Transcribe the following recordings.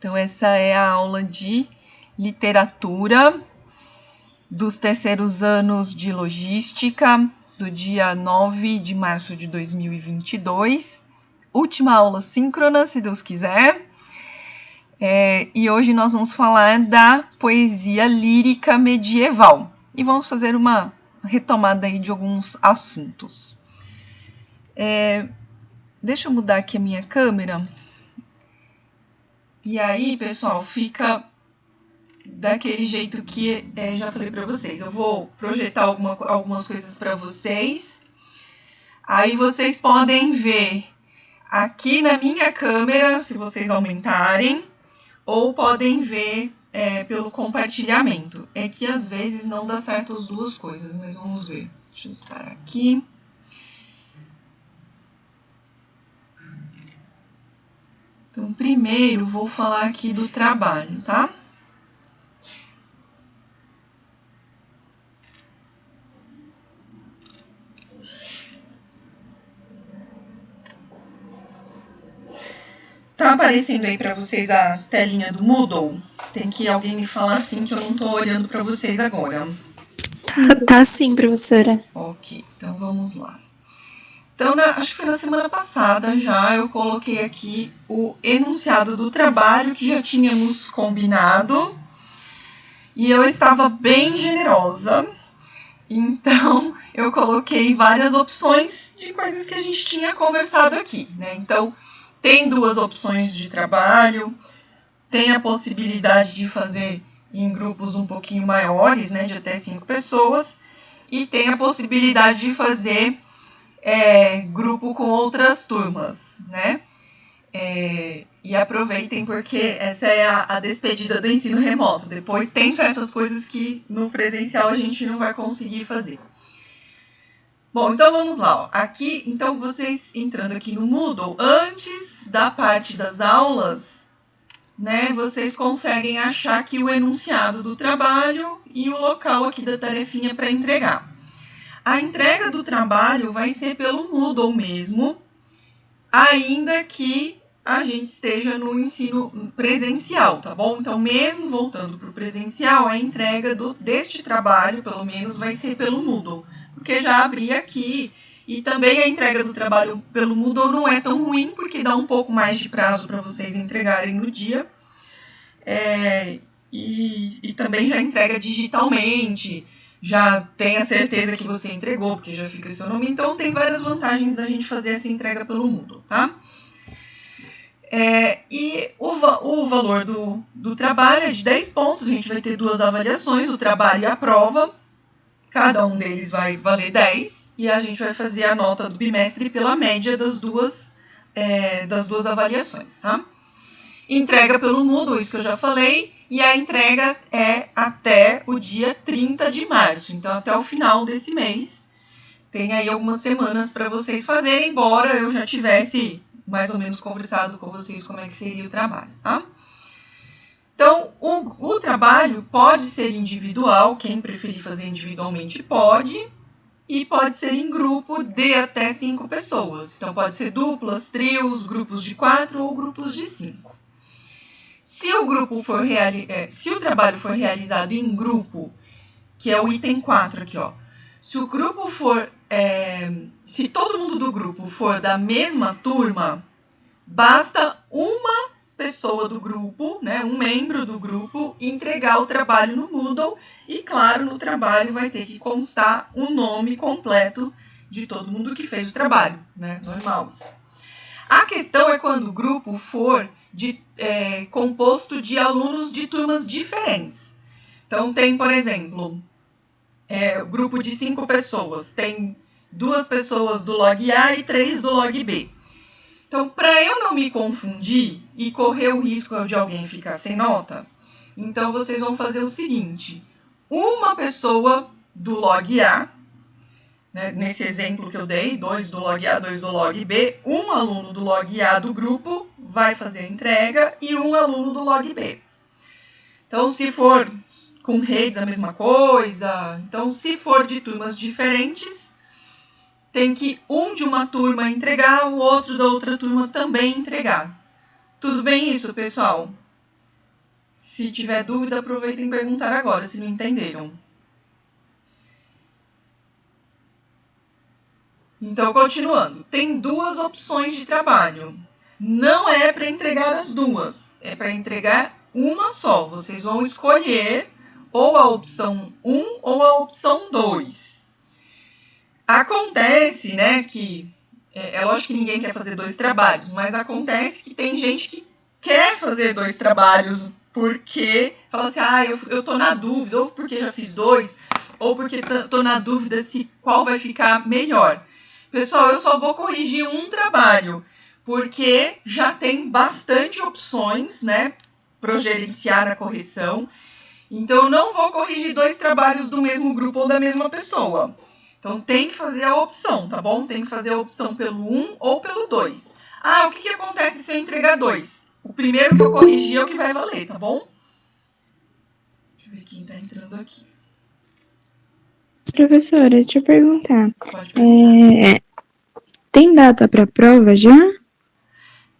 Então, essa é a aula de literatura dos terceiros anos de logística, do dia 9 de março de 2022. Última aula síncrona, se Deus quiser. E hoje nós vamos falar da poesia lírica medieval. E vamos fazer uma retomada aí de alguns assuntos. Deixa eu mudar aqui a minha câmera. E aí, pessoal, fica daquele jeito que já falei para vocês. Eu vou projetar algumas coisas para vocês. Aí vocês podem ver aqui na minha câmera, se vocês aumentarem, ou podem ver pelo compartilhamento. É que às vezes não dá certo as duas coisas, mas vamos ver. Deixa eu estar aqui. Então, primeiro vou falar aqui do trabalho, tá? Tá aparecendo aí para vocês a telinha do Moodle? Tem que alguém me falar assim que eu não tô olhando para vocês agora. Tá sim, professora. Ok, então vamos lá. Então, acho que foi na semana passada já eu coloquei aqui o enunciado do trabalho que já tínhamos combinado. E eu estava bem generosa. Então, eu coloquei várias opções de coisas que a gente tinha conversado aqui, né? Então, tem duas opções de trabalho, tem a possibilidade de fazer em grupos um pouquinho maiores, né, de até 5 pessoas, e tem a possibilidade de fazer grupo com outras turmas, né? E aproveitem porque essa é a despedida do ensino remoto. Depois tem certas coisas que no presencial a gente não vai conseguir fazer. Bom, então vamos lá. Aqui, então vocês entrando aqui no Moodle, antes da parte das aulas, né, vocês conseguem achar aqui o enunciado do trabalho e o local aqui da tarefinha para entregar. A entrega do trabalho vai ser pelo Moodle mesmo, ainda que a gente esteja no ensino presencial, tá bom? Então, mesmo voltando para o presencial, a entrega deste trabalho, pelo menos, vai ser pelo Moodle, porque já abri aqui. E também a entrega do trabalho pelo Moodle não é tão ruim, porque dá um pouco mais de prazo para vocês entregarem no dia. E também já entrega digitalmente, já tem a certeza que você entregou, porque já fica seu nome. Então, tem várias vantagens da gente fazer essa entrega pelo Moodle, tá? E o valor do trabalho é de 10 pontos, a gente vai ter duas avaliações, o trabalho e a prova, cada um deles vai valer 10, e a gente vai fazer a nota do bimestre pela média das duas avaliações, tá? Entrega pelo Moodle, isso que eu já falei, e a entrega é até o dia 30 de março, então até o final desse mês. Tem aí algumas semanas para vocês fazerem, embora eu já tivesse mais ou menos conversado com vocês como é que seria o trabalho, tá? Então, o trabalho pode ser individual, quem preferir fazer individualmente pode, e pode ser em grupo de até 5 pessoas. Então, pode ser duplas, trios, grupos de 4 ou grupos de 5. Se o trabalho for realizado em grupo, que é o item 4 aqui, ó. Se o grupo for, se todo mundo do grupo for da mesma turma, basta uma pessoa do grupo, né, um membro do grupo, entregar o trabalho no Moodle e, claro, no trabalho vai ter que constar o nome completo de todo mundo que fez o trabalho, né, normal isso. A questão é quando o grupo for composto de alunos de turmas diferentes. Então, tem, por exemplo, grupo de 5 pessoas, tem 2 pessoas do log A e 3 do log B. Então, para eu não me confundir e correr o risco de alguém ficar sem nota, então vocês vão fazer o seguinte: uma pessoa do log A, né, nesse exemplo que eu dei, 2 do log A, 2 do log B, um aluno do log A do grupo vai fazer a entrega e um aluno do log B. Então, se for com redes a mesma coisa, então se for de turmas diferentes, tem que um de uma turma entregar, o outro da outra turma também entregar. Tudo bem isso, pessoal? Se tiver dúvida, aproveitem e perguntar agora, se não entenderam. Então, continuando. Tem 2 opções de trabalho. Não é para entregar as 2, é para entregar uma só. Vocês vão escolher ou a opção 1 ou a opção 2. Acontece, né, que é lógico que ninguém quer fazer 2 trabalhos, mas acontece que tem gente que quer fazer 2 trabalhos porque fala assim, eu tô na dúvida, ou porque já fiz 2, ou porque tô na dúvida se qual vai ficar melhor. Pessoal, eu só vou corrigir um trabalho, porque já tem bastante opções, né, para gerenciar a correção. Então, eu não vou corrigir 2 trabalhos do mesmo grupo ou da mesma pessoa. Então, tem que fazer a opção, tá bom? Tem que fazer a opção pelo 1 ou pelo 2. O que acontece se eu entregar 2? O primeiro que eu corrigir é o que vai valer, tá bom? Deixa eu ver quem tá entrando aqui. Professora, deixa eu perguntar. Pode perguntar. Tem data para prova já?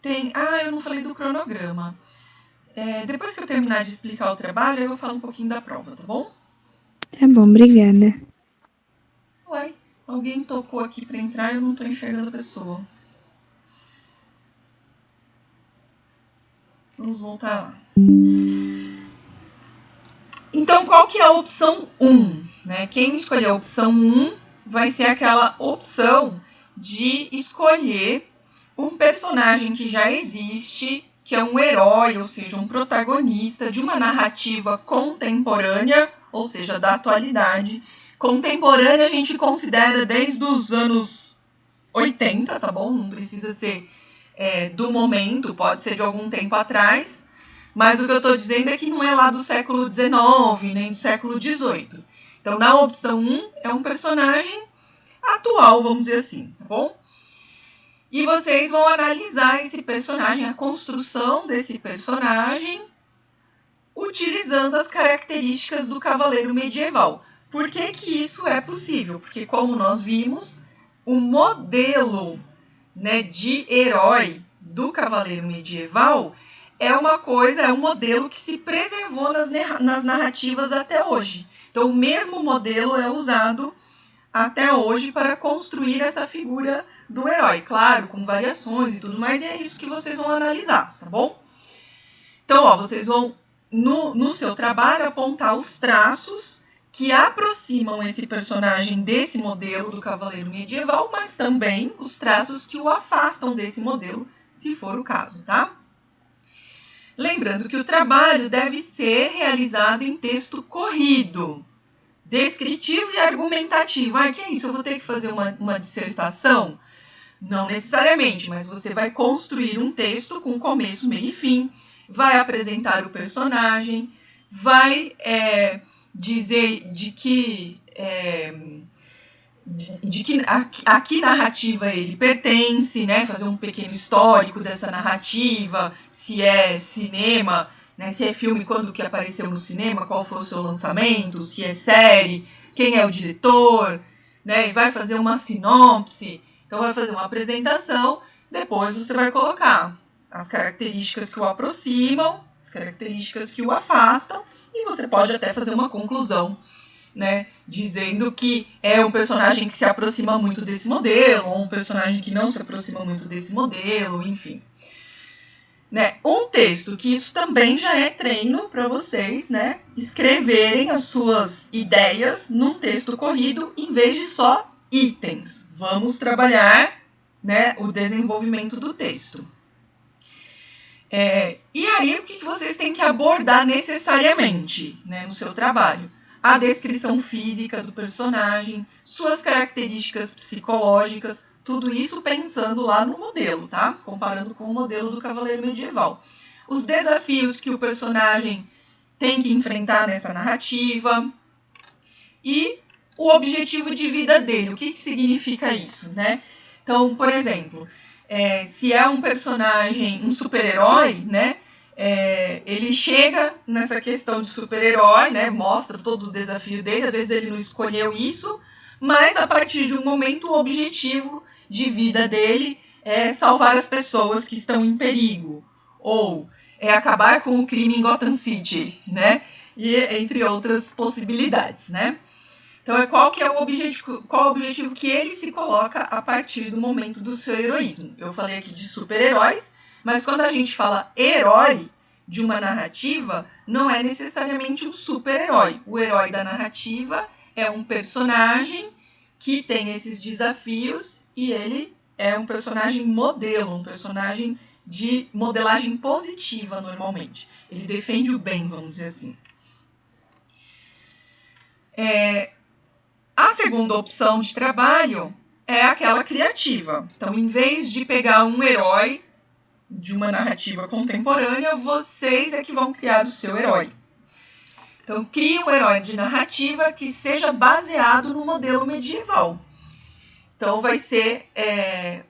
Tem. Eu não falei do cronograma. Depois que eu terminar de explicar o trabalho, eu falo um pouquinho da prova, tá bom? Tá bom, obrigada. Uai, alguém tocou aqui para entrar e eu não tô enxergando a pessoa. Vamos voltar lá. Então, qual que é a opção 1? Né? Quem escolher a opção 1 vai ser aquela opção de escolher um personagem que já existe, que é um herói, ou seja, um protagonista de uma narrativa contemporânea, ou seja, da atualidade. Contemporânea a gente considera desde os anos 80, tá bom? Não precisa ser do momento, pode ser de algum tempo atrás. Mas o que eu estou dizendo é que não é lá do século XIX, nem do século XVIII. Então, na opção 1, é um personagem atual, vamos dizer assim, tá bom? E vocês vão analisar esse personagem, a construção desse personagem, utilizando as características do cavaleiro medieval. Por que que isso é possível? Porque, como nós vimos, o modelo, né, de herói do cavaleiro medieval é um modelo que se preservou nas narrativas até hoje. Então, o mesmo modelo é usado até hoje para construir essa figura do herói. Claro, com variações e tudo mais, e é isso que vocês vão analisar, tá bom? Então, vocês vão, no seu trabalho, apontar os traços que aproximam esse personagem desse modelo do cavaleiro medieval, mas também os traços que o afastam desse modelo, se for o caso, tá? Lembrando que o trabalho deve ser realizado em texto corrido, descritivo e argumentativo. Que é isso? Eu vou ter que fazer uma dissertação? Não necessariamente, mas você vai construir um texto com começo, meio e fim, vai apresentar o personagem, vai dizer de que a que narrativa ele pertence, né? Fazer um pequeno histórico dessa narrativa, se é cinema, né? Se é filme, quando que apareceu no cinema, qual foi o seu lançamento, se é série, quem é o diretor, né? E vai fazer uma sinopse, então vai fazer uma apresentação, depois você vai colocar as características que o aproximam, as características que o afastam, e você pode até fazer uma conclusão, né, dizendo que é um personagem que se aproxima muito desse modelo, ou um personagem que não se aproxima muito desse modelo, enfim. Né, um texto, que isso também já é treino para vocês, né, escreverem as suas ideias num texto corrido, em vez de só itens. Vamos trabalhar, né, o desenvolvimento do texto. E aí, o que vocês têm que abordar necessariamente, né, no seu trabalho? A descrição física do personagem, suas características psicológicas, tudo isso pensando lá no modelo, tá? Comparando com o modelo do cavaleiro medieval. Os desafios que o personagem tem que enfrentar nessa narrativa e o objetivo de vida dele. O que significa isso, né? Então, por exemplo, se é um personagem, um super-herói, né? Ele chega nessa questão de super-herói, né, mostra todo o desafio dele, às vezes ele não escolheu isso, mas a partir de um momento o objetivo de vida dele é salvar as pessoas que estão em perigo, ou é acabar com o crime em Gotham City, né? E entre outras possibilidades, né? Então, qual o objetivo que ele se coloca a partir do momento do seu heroísmo? Eu falei aqui de super-heróis, mas quando a gente fala herói de uma narrativa, não é necessariamente um super-herói. O herói da narrativa é um personagem que tem esses desafios e ele é um personagem modelo, um personagem de modelagem positiva normalmente. Ele defende o bem, vamos dizer assim. A segunda opção de trabalho é aquela criativa. Então, em vez de pegar um herói de uma narrativa contemporânea, vocês é que vão criar o seu herói. Então, crie um herói de narrativa que seja baseado no modelo medieval. Então, vai ser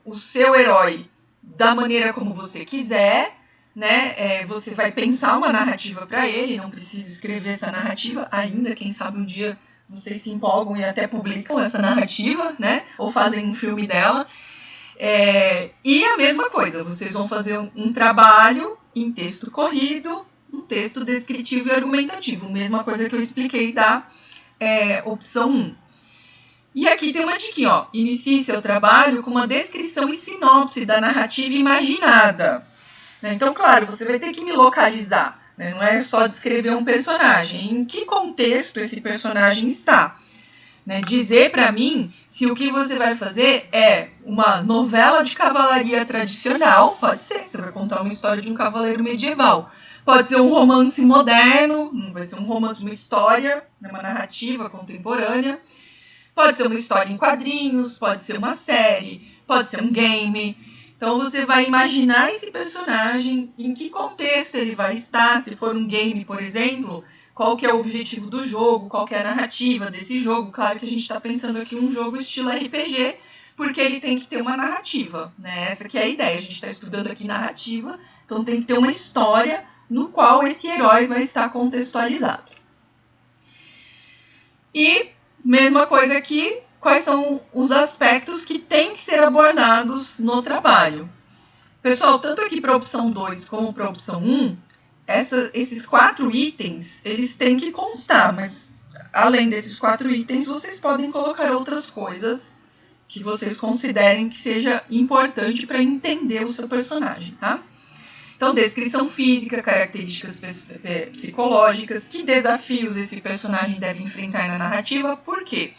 o seu herói da maneira como você quiser, né? Você vai pensar uma narrativa para ele, não precisa escrever essa narrativa ainda, quem sabe um dia vocês se empolgam e até publicam essa narrativa, né? Ou fazem um filme dela. E a mesma coisa, vocês vão fazer um trabalho em texto corrido, um texto descritivo e argumentativo. Mesma coisa que eu expliquei da opção 1. E aqui tem uma dica, ó. Inicie seu trabalho com uma descrição e sinopse da narrativa imaginada. Então, claro, você vai ter que me localizar. Não é só descrever um personagem. Em que contexto esse personagem está? Dizer para mim se o que você vai fazer é uma novela de cavalaria tradicional, pode ser, você vai contar uma história de um cavaleiro medieval. Pode ser um romance moderno, vai ser um romance, uma história, uma narrativa contemporânea. Pode ser uma história em quadrinhos, pode ser uma série, pode ser um game. Então você vai imaginar esse personagem, em que contexto ele vai estar, se for um game, por exemplo, qual que é o objetivo do jogo, qual que é a narrativa desse jogo. Claro que a gente está pensando aqui um jogo estilo RPG, porque ele tem que ter uma narrativa, né? Essa que é a ideia, a gente está estudando aqui narrativa, então tem que ter uma história no qual esse herói vai estar contextualizado. E, mesma coisa aqui, quais são os aspectos que têm que ser abordados no trabalho. Pessoal, tanto aqui para a opção 2 como para a opção 1, esses 4 itens, eles têm que constar, mas além desses 4 itens, vocês podem colocar outras coisas que vocês considerem que seja importante para entender o seu personagem, tá? Então, descrição física, características psicológicas, que desafios esse personagem deve enfrentar na narrativa, por quê?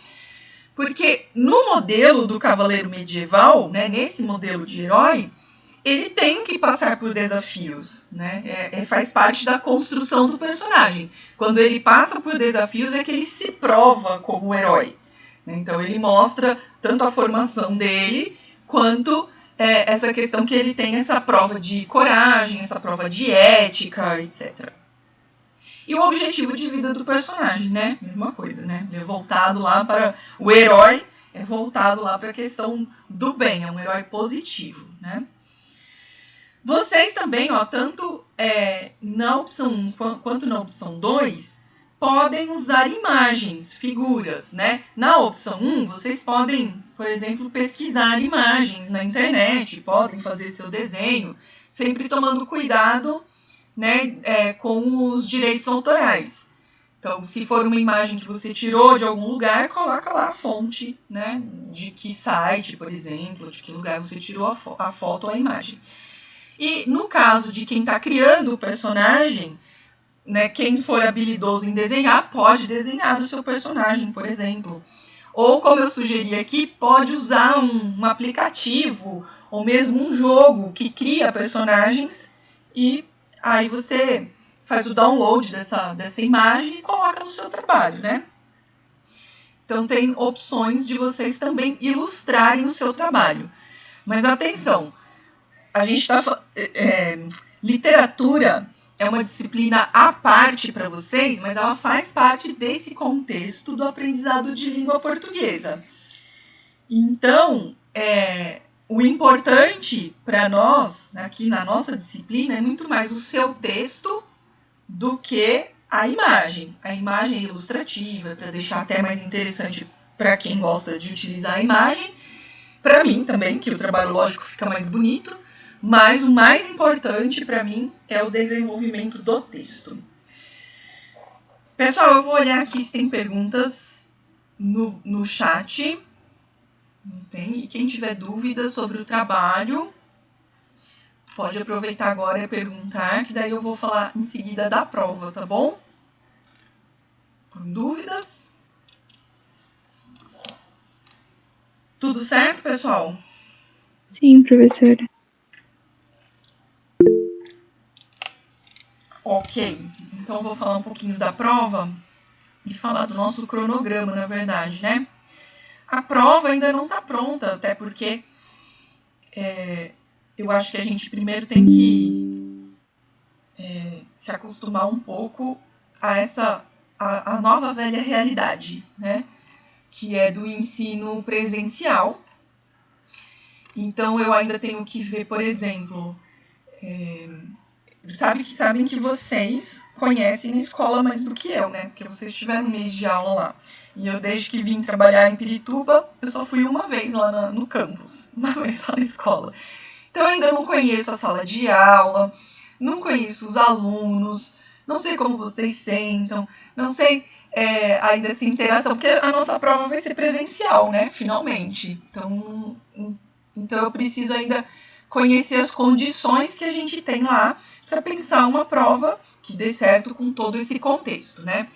Porque no modelo do cavaleiro medieval, né, nesse modelo de herói, ele tem que passar por desafios, né? Faz parte da construção do personagem. Quando ele passa por desafios é que ele se prova como herói. Então ele mostra tanto a formação dele, quanto essa questão que ele tem essa prova de coragem, essa prova de ética, etc. E o objetivo de vida do personagem, né? Mesma coisa, né? Ele é voltado lá para... O herói é voltado lá para a questão do bem, é um herói positivo, né? Vocês também, ó, tanto na opção 1 quanto na opção 2, podem usar imagens, figuras, né? Na opção 1, vocês podem, por exemplo, pesquisar imagens na internet, podem fazer seu desenho, sempre tomando cuidado, né, com os direitos autorais. Então, se for uma imagem que você tirou de algum lugar, coloca lá a fonte, né, de que site, por exemplo, de que lugar você tirou a foto ou a imagem. E no caso de quem está criando o personagem, né, quem for habilidoso em desenhar, pode desenhar o seu personagem, por exemplo. Ou, como eu sugeri aqui, pode usar um aplicativo ou mesmo um jogo que cria personagens e aí você faz o download dessa imagem e coloca no seu trabalho, né? Então tem opções de vocês também ilustrarem o seu trabalho. Mas atenção, a gente está... literatura é uma disciplina à parte para vocês, mas ela faz parte desse contexto do aprendizado de língua portuguesa. Então, o importante para nós, aqui na nossa disciplina, é muito mais o seu texto do que a imagem. A imagem é ilustrativa, para deixar até mais interessante para quem gosta de utilizar a imagem. Para mim também, que o trabalho lógico fica mais bonito, Mas o mais importante para mim é o desenvolvimento do texto. Pessoal, eu vou olhar aqui se tem perguntas no chat. Não tem? E quem tiver dúvidas sobre o trabalho, pode aproveitar agora e perguntar, que daí eu vou falar em seguida da prova, tá bom? Com dúvidas? Tudo certo, pessoal? Sim, professora. Ok, então eu vou falar um pouquinho da prova e falar do nosso cronograma, na verdade, né? A prova ainda não está pronta, até porque eu acho que a gente primeiro tem que se acostumar um pouco a nova velha realidade, né? Que é do ensino presencial. Então eu ainda tenho que ver, por exemplo, sabem que vocês conhecem a escola mais do que eu, né? Porque vocês tiveram um mês de aula lá. E eu, desde que vim trabalhar em Pirituba, eu só fui uma vez lá no campus, uma vez só na escola. Então eu ainda não conheço a sala de aula, não conheço os alunos, não sei como vocês sentam, não sei ainda essa interação, porque a nossa prova vai ser presencial, né? Finalmente. Então eu preciso ainda conhecer as condições que a gente tem lá para pensar uma prova que dê certo com todo esse contexto, né?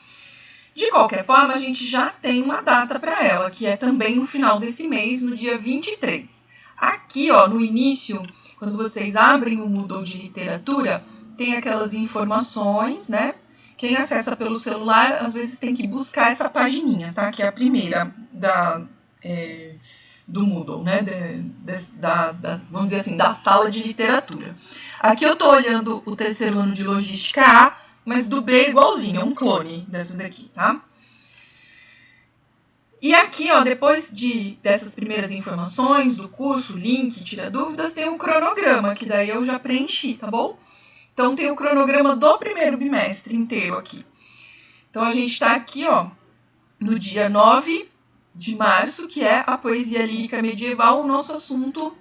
De qualquer forma, a gente já tem uma data para ela, que é também no final desse mês, no dia 23. Aqui, ó, no início, quando vocês abrem o Moodle de literatura, tem aquelas informações, né? Quem acessa pelo celular, às vezes tem que buscar essa pagininha, tá? Que é a primeira do Moodle, né? Vamos dizer assim, da sala de literatura. Aqui eu estou olhando o terceiro ano de logística A, mas do B é igualzinho, é um clone dessa daqui, tá? E aqui, ó, depois dessas primeiras informações do curso, link, tira dúvidas, tem um cronograma, que daí eu já preenchi, tá bom? Então tem o cronograma do primeiro bimestre inteiro aqui. Então a gente está aqui, ó, no dia 9 de março, que é a poesia lírica medieval, o nosso assunto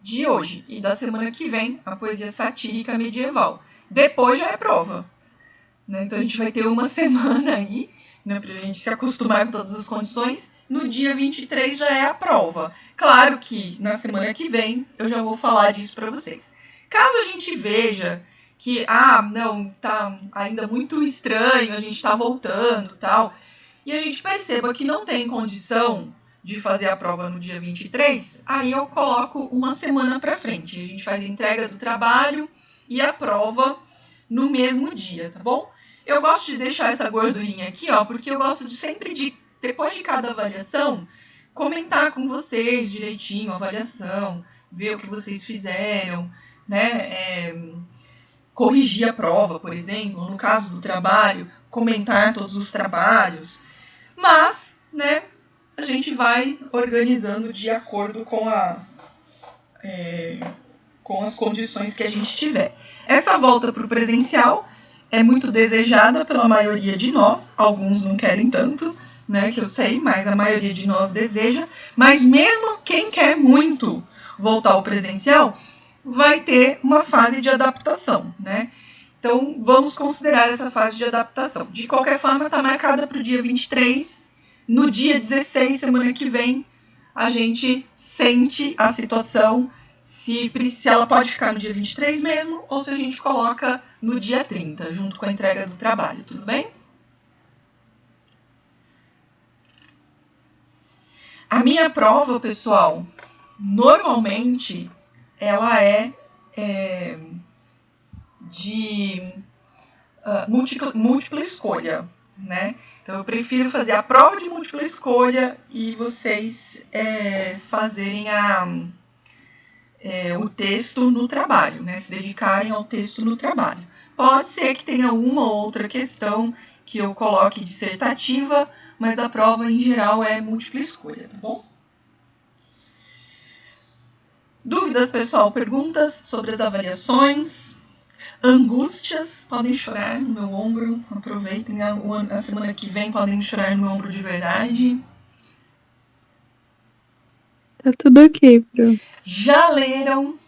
de hoje. E da semana que vem, a poesia satírica medieval. Depois já é prova. Né? Então a gente vai ter uma semana aí, né, para a gente se acostumar com todas as condições. No dia 23 já é a prova. Claro que na semana que vem eu já vou falar disso para vocês. Caso a gente veja que, não, tá ainda muito estranho, a gente tá voltando e tal, e a gente perceba que não tem condição de fazer a prova no dia 23, aí eu coloco uma semana para frente. A gente faz a entrega do trabalho e a prova no mesmo dia, tá bom? Eu gosto de deixar essa gordurinha aqui, ó, porque eu gosto depois de cada avaliação, comentar com vocês direitinho a avaliação, ver o que vocês fizeram, né? Corrigir a prova, por exemplo, no caso do trabalho, comentar todos os trabalhos. Mas, né, a gente vai organizando de acordo com as condições que a gente tiver. Essa volta para o presencial é muito desejada pela maioria de nós, alguns não querem tanto, né, que eu sei, mas a maioria de nós deseja. Mas mesmo quem quer muito voltar ao presencial, vai ter uma fase de adaptação, né? Então, vamos considerar essa fase de adaptação. De qualquer forma, está marcada para o dia 23. No dia 16, semana que vem, a gente sente a situação, se ela pode ficar no dia 23 mesmo, ou se a gente coloca no dia 30, junto com a entrega do trabalho, tudo bem? A minha prova, pessoal, normalmente, ela é de múltipla escolha, né? Então eu prefiro fazer a prova de múltipla escolha e vocês fazerem o texto no trabalho, né? Se dedicarem ao texto no trabalho. Pode ser que tenha uma ou outra questão que eu coloque dissertativa, mas a prova em geral é múltipla escolha, tá bom? Dúvidas, pessoal? Perguntas sobre as avaliações? Angústias? Podem chorar no meu ombro. Aproveitem a semana que vem, podem chorar no meu ombro de verdade. Tá tudo ok, Pro. Já leram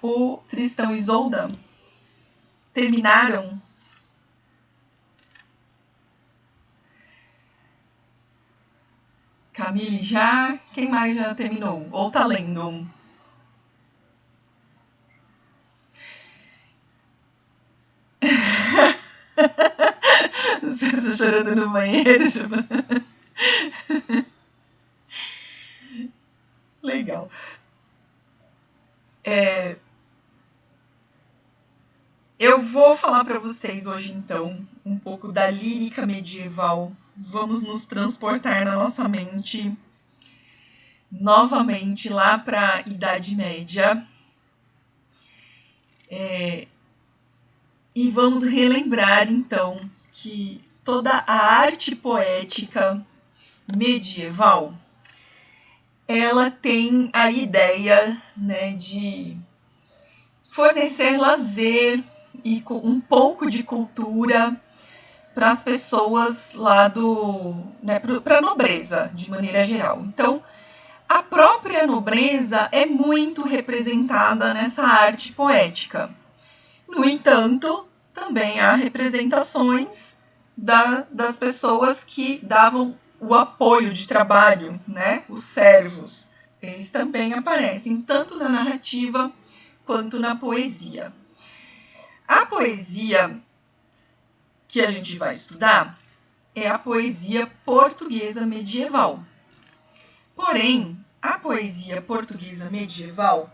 o Tristão e Isolda terminaram? Camille já? Quem mais já terminou? Ou tá lendo? Você chorando no banheiro? Legal. Eu vou falar para vocês hoje, então, um pouco da lírica medieval. Vamos nos transportar na nossa mente novamente lá para a Idade Média. E vamos relembrar, então, que toda a arte poética medieval, ela tem a ideia, né, de fornecer lazer e um pouco de cultura para as pessoas lá para a nobreza, de maneira geral. Então, a própria nobreza é muito representada nessa arte poética. No entanto, também há representações das pessoas que davam o apoio de trabalho, né? Os servos. Eles também aparecem tanto na narrativa quanto na poesia. A poesia que a gente vai estudar é a poesia portuguesa medieval. Porém, a poesia portuguesa medieval,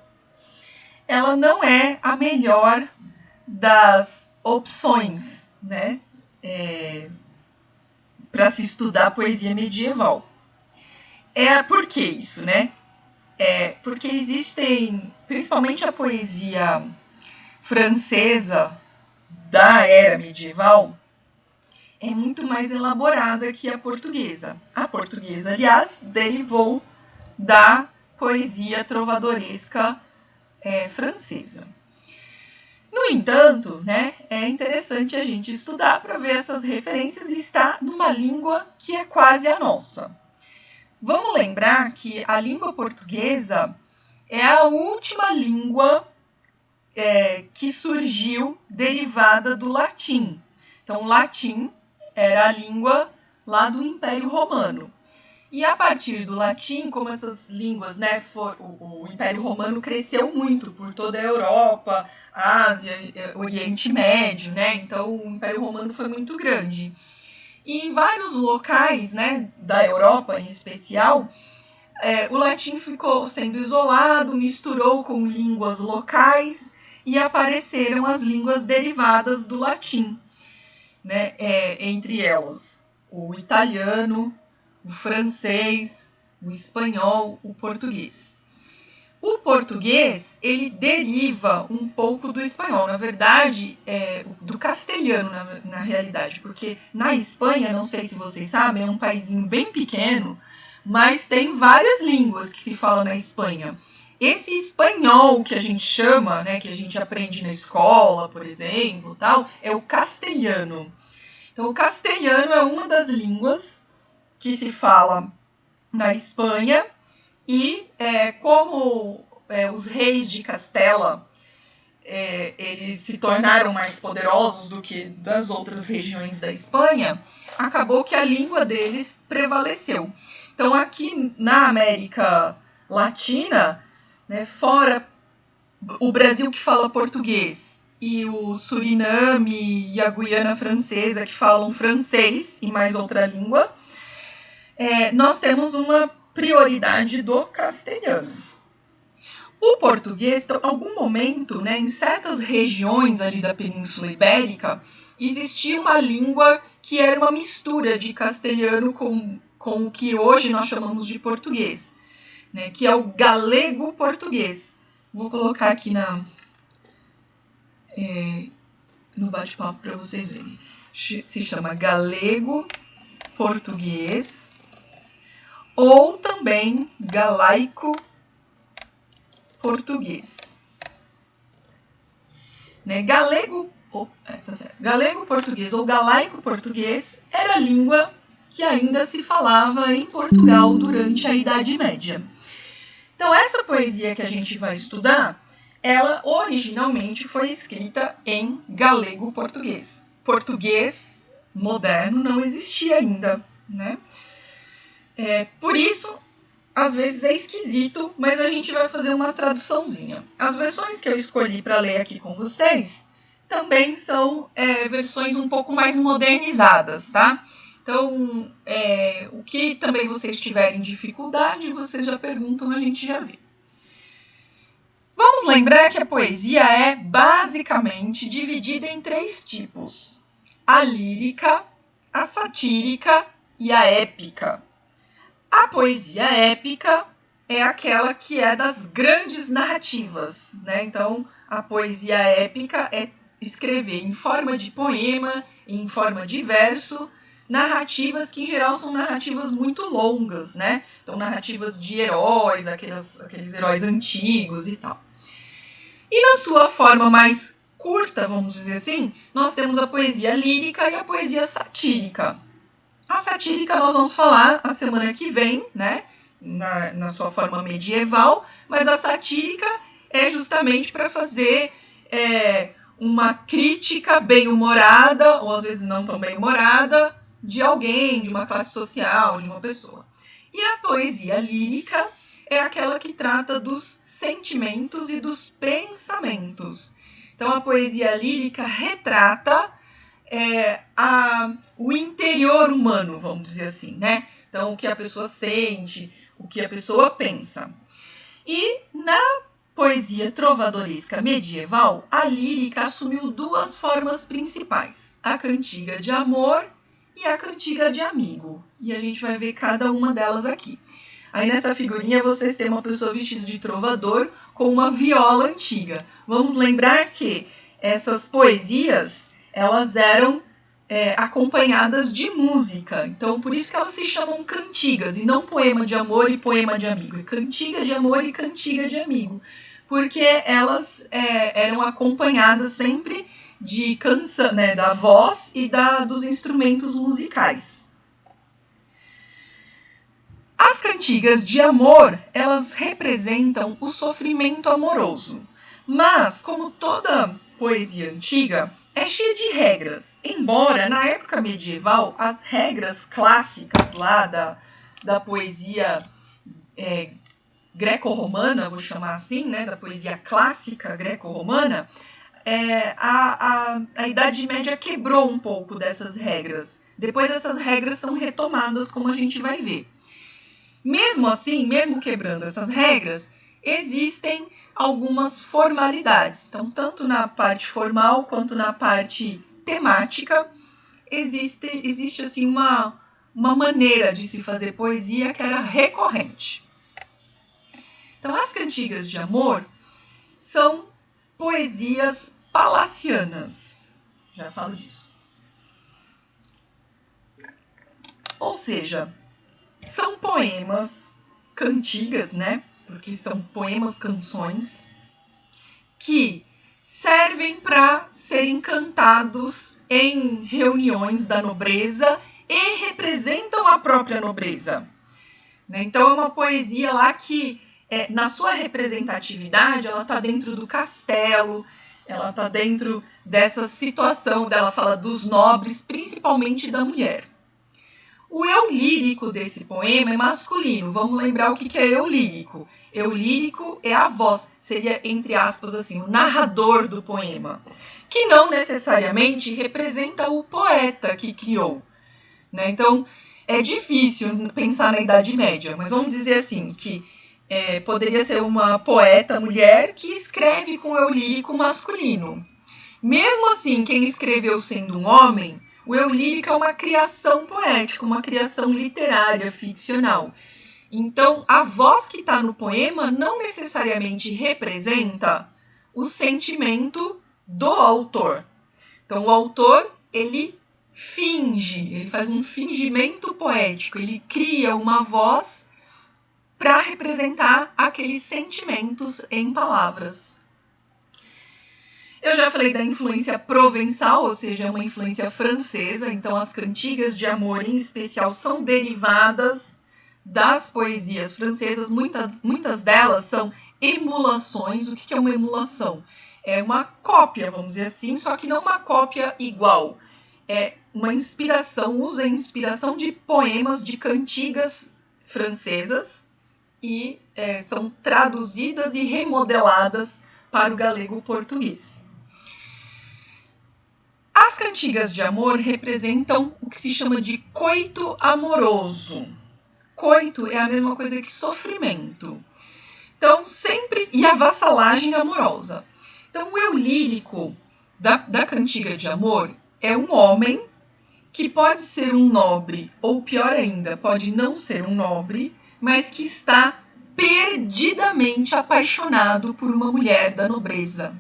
ela não é a melhor das opções, né, para se estudar a poesia medieval. Por que isso, né? Porque existem, principalmente a poesia francesa da era medieval, é muito mais elaborada que a portuguesa. A portuguesa, aliás, derivou da poesia trovadoresca francesa. No entanto, né, é interessante a gente estudar para ver essas referências e estar numa língua que é quase a nossa. Vamos lembrar que a língua portuguesa é a última língua que surgiu derivada do latim. Então, o latim era a língua lá do Império Romano. E a partir do latim, como essas línguas, né, o Império Romano cresceu muito por toda a Europa, Ásia, Oriente Médio, né? Então o Império Romano foi muito grande. E em vários locais, né, da Europa em especial, o latim ficou sendo isolado, misturou com línguas locais e apareceram as línguas derivadas do latim, né? Entre elas o italiano, o francês, o espanhol, o português. O português, ele deriva um pouco do espanhol, na verdade, do castelhano, na realidade, porque na Espanha, não sei se vocês sabem, é um paísinho bem pequeno, mas tem várias línguas que se falam na Espanha. Esse espanhol que a gente chama, né, que a gente aprende na escola, por exemplo, tal, é o castelhano. Então, o castelhano é uma das línguas que se fala na Espanha e como os reis de Castela eles se tornaram mais poderosos do que das outras regiões da Espanha, acabou que a língua deles prevaleceu. Então, aqui na América Latina, né, fora o Brasil que fala português e o Suriname e a Guiana Francesa que falam francês e mais outra língua, nós temos uma prioridade do castelhano. O português, em algum momento, né, em certas regiões ali da Península Ibérica, existia uma língua que era uma mistura de castelhano com o que hoje nós chamamos de português, né, que é o galego-português. Vou colocar aqui no bate-papo para vocês verem. Se chama galego-português ou também galaico-português. Né? Galego-português ou galaico-português era a língua que ainda se falava em Portugal durante a Idade Média. Então, essa poesia que a gente vai estudar ela originalmente foi escrita em galego-português. Português moderno não existia ainda, né? Por isso, às vezes é esquisito, mas a gente vai fazer uma traduçãozinha. As versões que eu escolhi para ler aqui com vocês também são versões um pouco mais modernizadas, tá? Então, o que também vocês tiverem dificuldade, vocês já perguntam, a gente já vê. Vamos lembrar que a poesia é basicamente dividida em 3 tipos: a lírica, a satírica e a épica. A poesia épica é aquela que é das grandes narrativas, né? Então, a poesia épica é escrever em forma de poema, em forma de verso, narrativas que em geral são narrativas muito longas, né? Então, narrativas de heróis, aqueles heróis antigos e tal. E na sua forma mais curta, vamos dizer assim, nós temos a poesia lírica e a poesia satírica. A satírica nós vamos falar a semana que vem, né? Na sua forma medieval, mas a satírica é justamente para fazer uma crítica bem-humorada, ou às vezes não tão bem-humorada, de alguém, de uma classe social, de uma pessoa. E a poesia lírica é aquela que trata dos sentimentos e dos pensamentos. Então a poesia lírica retrata o interior humano, vamos dizer assim, né? Então, o que a pessoa sente, o que a pessoa pensa. E na poesia trovadoresca medieval, a lírica assumiu 2 formas principais: a cantiga de amor e a cantiga de amigo. E a gente vai ver cada uma delas aqui. Aí nessa figurinha vocês têm uma pessoa vestida de trovador com uma viola antiga. Vamos lembrar que essas poesias elas eram acompanhadas de música. Então, por isso que elas se chamam cantigas, e não poema de amor e poema de amigo. É cantiga de amor e cantiga de amigo. Porque elas eram acompanhadas sempre de canção, né, da voz e dos instrumentos musicais. As cantigas de amor, elas representam o sofrimento amoroso. Mas, como toda poesia antiga, é cheia de regras. Embora, na época medieval, as regras clássicas lá da poesia greco-romana, vou chamar assim, né, da poesia clássica greco-romana, a Idade Média quebrou um pouco dessas regras. Depois essas regras são retomadas, como a gente vai ver. Mesmo assim, mesmo quebrando essas regras, existem algumas formalidades. Então, tanto na parte formal quanto na parte temática, existe assim uma maneira de se fazer poesia que era recorrente. Então, as cantigas de amor são poesias palacianas. Já falo disso. Ou seja, são poemas, cantigas, né? Porque são poemas, canções, que servem para serem cantados em reuniões da nobreza e representam a própria nobreza. Então é uma poesia lá que, na sua representatividade, ela está dentro do castelo, ela está dentro dessa situação dela, fala dos nobres, principalmente da mulher. O eu lírico desse poema é masculino. Vamos lembrar o que é eu lírico. Eu lírico é a voz, seria, entre aspas, assim, o narrador do poema, que não necessariamente representa o poeta que criou, né? Então, é difícil pensar na Idade Média, mas vamos dizer assim, que poderia ser uma poeta mulher que escreve com eu lírico masculino. Mesmo assim, quem escreveu sendo um homem, o eu lírico é uma criação poética, uma criação literária, ficcional. Então, a voz que está no poema não necessariamente representa o sentimento do autor. Então, o autor, ele finge, ele faz um fingimento poético, ele cria uma voz para representar aqueles sentimentos em palavras. Eu já falei da influência provençal, ou seja, uma influência francesa, então as cantigas de amor em especial são derivadas das poesias francesas, muitas delas são emulações. O que é uma emulação? É uma cópia, vamos dizer assim, só que não uma cópia igual. É uma inspiração, usa a inspiração de poemas, de cantigas francesas e são traduzidas e remodeladas para o galego-português. As cantigas de amor representam o que se chama de coito amoroso. Coito é a mesma coisa que sofrimento. Então, sempre... E a vassalagem amorosa. Então, o eu lírico da cantiga de amor é um homem que pode ser um nobre, ou pior ainda, pode não ser um nobre, mas que está perdidamente apaixonado por uma mulher da nobreza.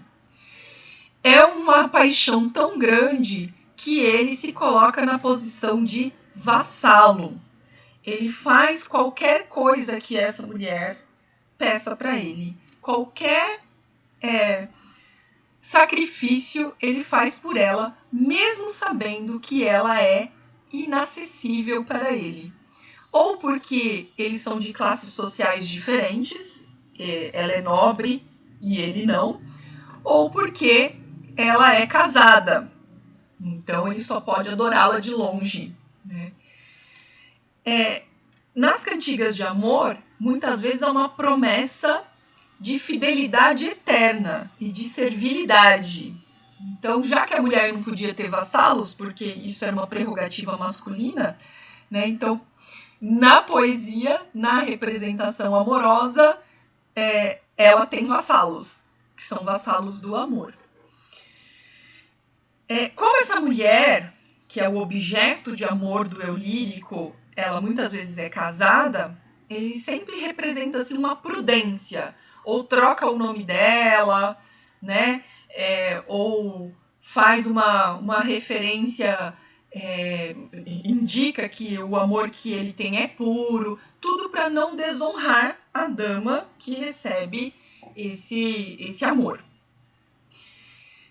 É uma paixão tão grande que ele se coloca na posição de vassalo. Ele faz qualquer coisa que essa mulher peça para ele. Qualquer sacrifício ele faz por ela, mesmo sabendo que ela é inacessível para ele. Ou porque eles são de classes sociais diferentes, ela é nobre e ele não, ou porque ela é casada, então ele só pode adorá-la de longe, né? Nas cantigas de amor, muitas vezes há uma promessa de fidelidade eterna e de servilidade. Então, já que a mulher não podia ter vassalos, porque isso era uma prerrogativa masculina, né? Então, na poesia, na representação amorosa, ela tem vassalos, que são vassalos do amor. Como essa mulher, que é o objeto de amor do eu lírico, ela muitas vezes é casada, ele sempre representa assim, uma prudência, ou troca o nome dela, né? Ou faz uma referência, indica que o amor que ele tem é puro, tudo para não desonrar a dama que recebe esse amor.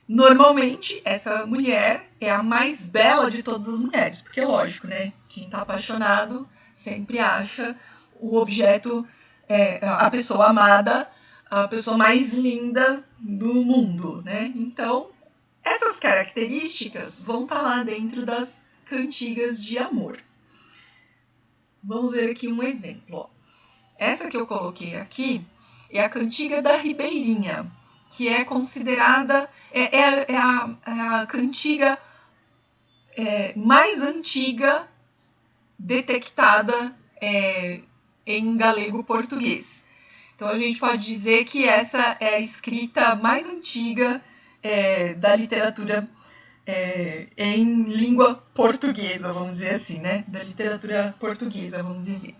Normalmente, essa mulher é a mais bela de todas as mulheres, porque lógico, né? Quem está apaixonado sempre acha o objeto, a pessoa amada, a pessoa mais linda do mundo, né? Então, essas características vão estar lá dentro das cantigas de amor. Vamos ver aqui um exemplo. Essa que eu coloquei aqui é a cantiga da Ribeirinha, que é considerada a cantiga mais antiga detectada em galego-português. Então, a gente pode dizer que essa é a escrita mais antiga da literatura em língua portuguesa, vamos dizer assim, né? Da literatura portuguesa, vamos dizer.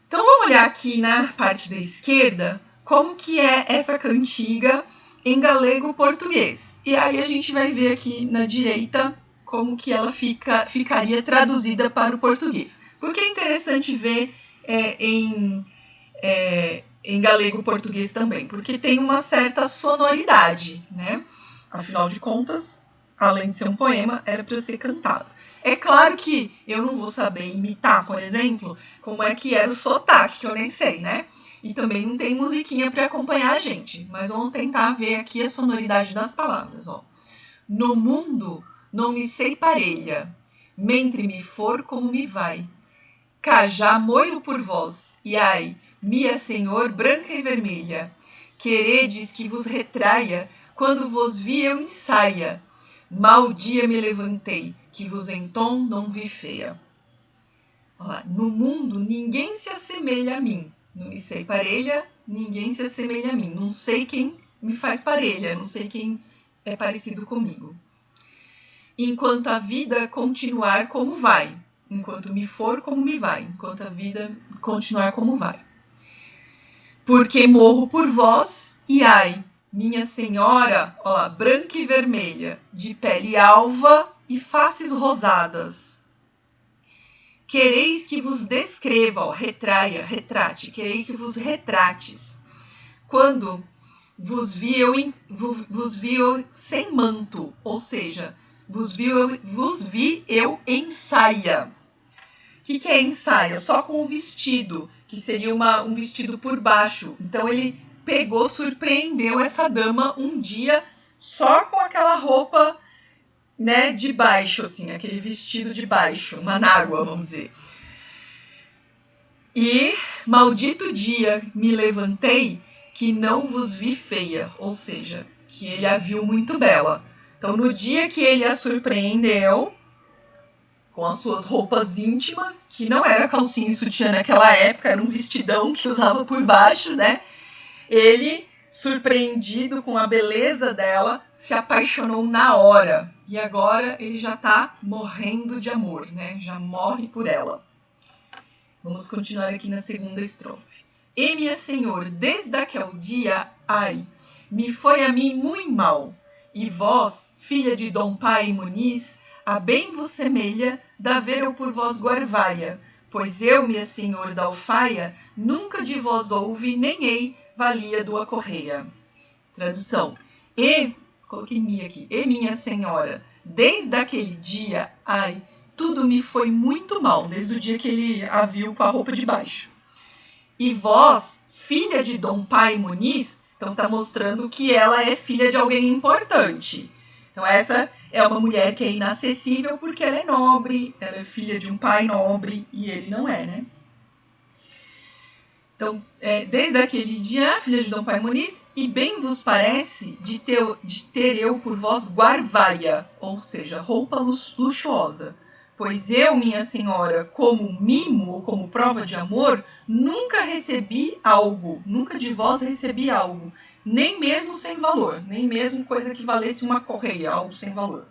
Então, vamos olhar aqui na parte da esquerda como que é essa cantiga em galego-português. E aí a gente vai ver aqui na direita como que ela ficaria traduzida para o português. Porque é interessante ver em galego-português também, porque tem uma certa sonoridade, né? Afinal de contas, além de ser um poema, era para ser cantado. É claro que eu não vou saber imitar, por exemplo, como é que era o sotaque, que eu nem sei, né? E também não tem musiquinha para acompanhar a gente, mas vamos tentar ver aqui a sonoridade das palavras, ó. No mundo não me sei parelha, mentre me for como me vai. Cá já moiro por vós, e ai, minha senhor branca e vermelha, queredes que vos retraia, quando vos vi eu ensaia. Mal dia me levantei, que vos em tom não vi feia. Olha, no mundo ninguém se assemelha a mim. Não me sei parelha, ninguém se assemelha a mim. Não sei quem me faz parelha, não sei quem é parecido comigo. Enquanto a vida continuar como vai, enquanto me for como me vai, enquanto a vida continuar como vai. Porque morro por vós, e ai, minha senhora, ó lá, branca e vermelha, de pele alva e faces rosadas. Quereis que vos descreva, ó, retraia, retrate, quereis que vos retrates. Quando vos vi eu sem manto, ou seja, vos vi eu em saia. que é ensaia? Só com o vestido, que seria um vestido por baixo. Então ele pegou, surpreendeu essa dama um dia só com aquela roupa, né, de baixo, assim, aquele vestido de baixo, uma nágua, vamos dizer. E maldito dia me levantei que não vos vi feia, ou seja, que ele a viu muito bela. Então no dia que ele a surpreendeu com as suas roupas íntimas, que não era calcinha e sutiã naquela época, era um vestidão que usava por baixo, né? Ele, surpreendido com a beleza dela, se apaixonou na hora. E agora ele já tá morrendo de amor, né? Já morre por ela. Vamos continuar aqui na segunda estrofe. E minha senhor, desde aquele dia, ai, me foi a mim muito mal. E vós, filha de Dom Pai Muniz, a bem vos semelha, da ver eu por vós guarvaia, pois eu, minha senhor da alfaia, nunca de vós ouvi, nem hei valia do correia. Tradução. Coloquei mi aqui, e minha senhora, desde aquele dia, ai, tudo me foi muito mal, desde o dia que ele a viu com a roupa de baixo. E vós, filha de Dom Pai Muniz, então está mostrando que ela é filha de alguém importante. Então essa é uma mulher que é inacessível porque ela é nobre, ela é filha de um pai nobre e ele não é, né? Então, desde aquele dia, filha de Dom Pai Muniz, e bem vos parece de ter eu por vós guarvaia, ou seja, roupa luxuosa. Pois eu, minha senhora, como mimo ou como prova de amor, nunca recebi algo, nunca de vós recebi algo, nem mesmo sem valor, nem mesmo coisa que valesse uma correia, algo sem valor.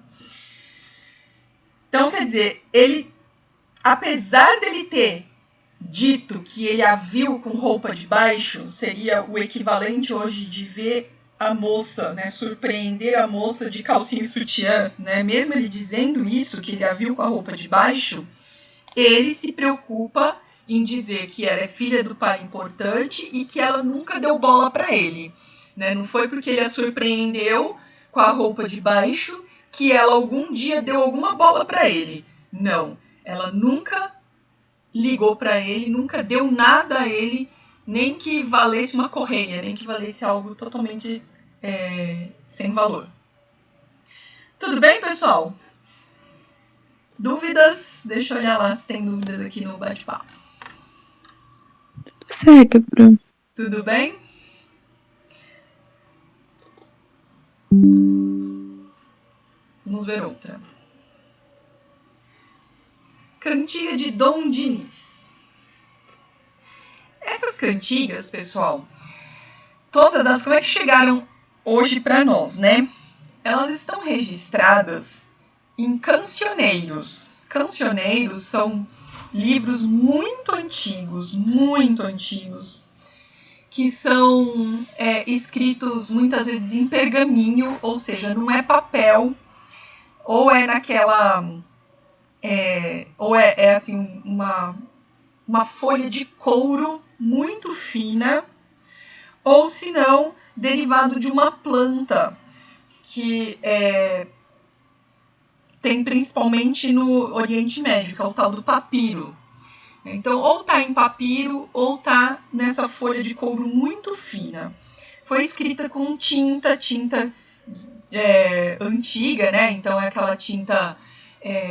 Então, quer dizer, ele, apesar dele ter dito que ele a viu com roupa de baixo, seria o equivalente hoje de ver a moça, né, surpreender a moça de calcinha e sutiã, né, mesmo ele dizendo isso, que ele a viu com a roupa de baixo, ele se preocupa em dizer que ela é filha do pai importante e que ela nunca deu bola para ele, né, não foi porque ele a surpreendeu com a roupa de baixo que ela algum dia deu alguma bola para ele, não, ela nunca ligou para ele, nunca deu nada a ele, nem que valesse uma correia, nem que valesse algo totalmente sem valor. Tudo bem, pessoal? Dúvidas? Deixa eu olhar lá se tem dúvidas aqui no bate-papo. Certo, Bruno. Tudo bem? Vamos ver outra. Cantiga de Dom Diniz. Essas cantigas, pessoal, todas elas, como é que chegaram hoje para nós, né? Elas estão registradas em cancioneiros. Cancioneiros são livros muito antigos, que são escritos muitas vezes em pergaminho, ou seja, não é papel, ou é naquela... ou é assim, uma folha de couro muito fina, ou se não, derivado de uma planta que tem principalmente no Oriente Médio, que é o tal do papiro. Então, ou está em papiro, ou está nessa folha de couro muito fina. Foi escrita com tinta antiga, né? Então é aquela tinta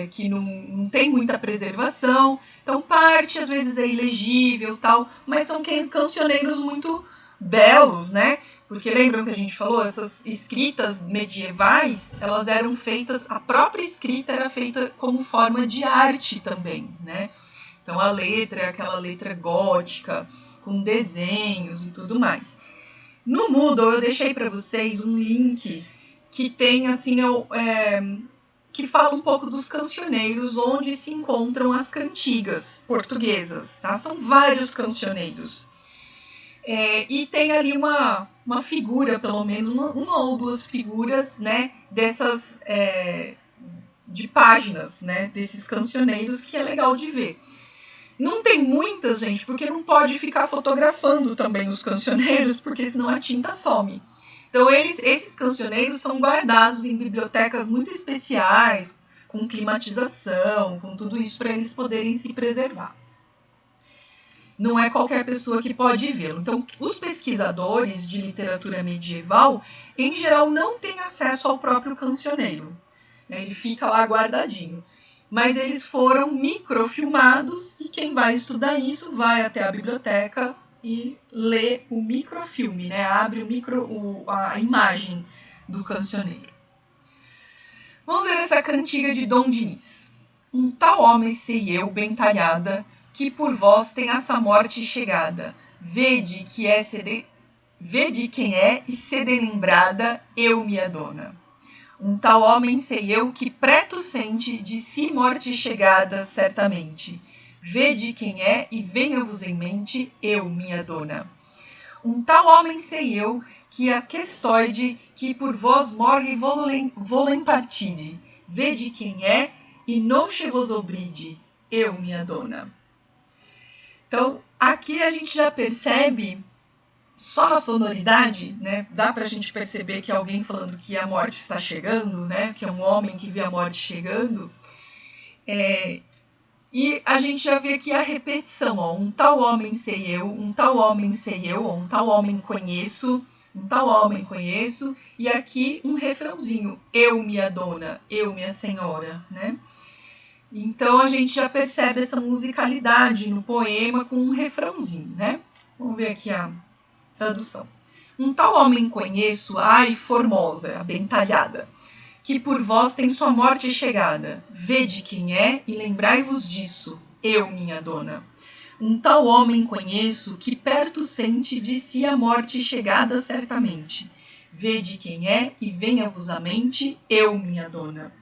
que não tem muita preservação. Então, parte às vezes é ilegível, tal, mas são cancioneiros muito belos, né? Porque lembram que a gente falou, essas escritas medievais, elas eram feitas, a própria escrita era feita como forma de arte também, né? Então a letra é aquela letra gótica, com desenhos e tudo mais. No Moodle eu deixei para vocês um link que tem assim, que fala um pouco dos cancioneiros, onde se encontram as cantigas portuguesas, tá? São vários cancioneiros. E tem ali uma figura, pelo menos, uma ou duas figuras, né, dessas, de páginas, né, desses cancioneiros, que é legal de ver. Não tem muitas, gente, porque não pode ficar fotografando também os cancioneiros, porque senão a tinta some. Então, esses cancioneiros são guardados em bibliotecas muito especiais, com climatização, com tudo isso para eles poderem se preservar. Não é qualquer pessoa que pode vê-lo. Então, os pesquisadores de literatura medieval, em geral, não têm acesso ao próprio cancioneiro. Ele fica lá guardadinho. Mas eles foram microfilmados e quem vai estudar isso vai até a biblioteca e lê o microfilme, né? Abre a imagem do cancioneiro. Vamos ver essa cantiga de Dom Diniz. Um tal homem sei eu, bem talhada, que por vós tem essa morte chegada. Vede quem é e sede lembrada, eu me adona. Um tal homem sei eu que preto sente de si morte chegada certamente. Vede quem é e venha-vos em mente, eu minha dona. Um tal homem sei eu que aquestoide que por vós morre volem partide. Vede quem é e não che vos obride, eu minha dona. Então, aqui a gente já percebe, só na sonoridade, né, dá pra gente perceber que é alguém falando que a morte está chegando, né, que é um homem que vê a morte chegando, e a gente já vê aqui a repetição, ó, um tal homem sei eu, um tal homem sei eu, ó, um tal homem conheço, e aqui um refrãozinho, eu minha dona, eu minha senhora, né. Então a gente já percebe essa musicalidade no poema com um refrãozinho, né. Vamos ver aqui a tradução. Um tal homem conheço, ai, formosa, bem talhada, que por vós tem sua morte chegada. Vede quem é e lembrai-vos disso, eu, minha dona. Um tal homem conheço, que perto sente de si a morte chegada certamente. Vede quem é e venha-vos à mente, eu, minha dona.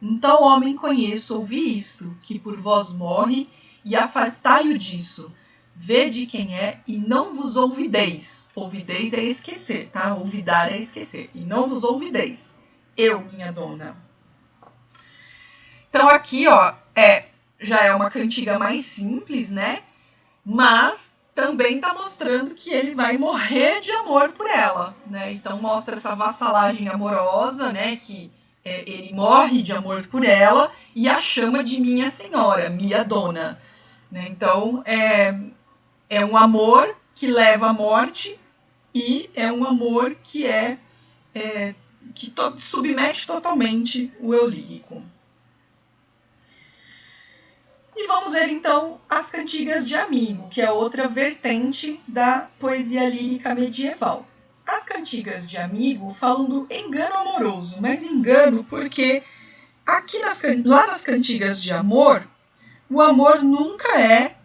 Um tal homem conheço, ouvi isto, que por vós morre, e afastai-o disso. Vede quem é e não vos ouvideis. Ouvideis é esquecer, tá? Olvidar é esquecer. E não vos ouvideis. Eu, minha dona. Então aqui, ó, já é uma cantiga mais simples, né? Mas também está mostrando que ele vai morrer de amor por ela, né? Então mostra essa vassalagem amorosa, né? Que ele morre de amor por ela e a chama de minha senhora, minha dona, né? Então é um amor que leva à morte e é um amor que submete totalmente o eu lírico. E vamos ver então as cantigas de amigo, que é outra vertente da poesia lírica medieval. As cantigas de amigo falam do engano amoroso, mas engano porque aqui lá nas cantigas de amor, o amor nunca é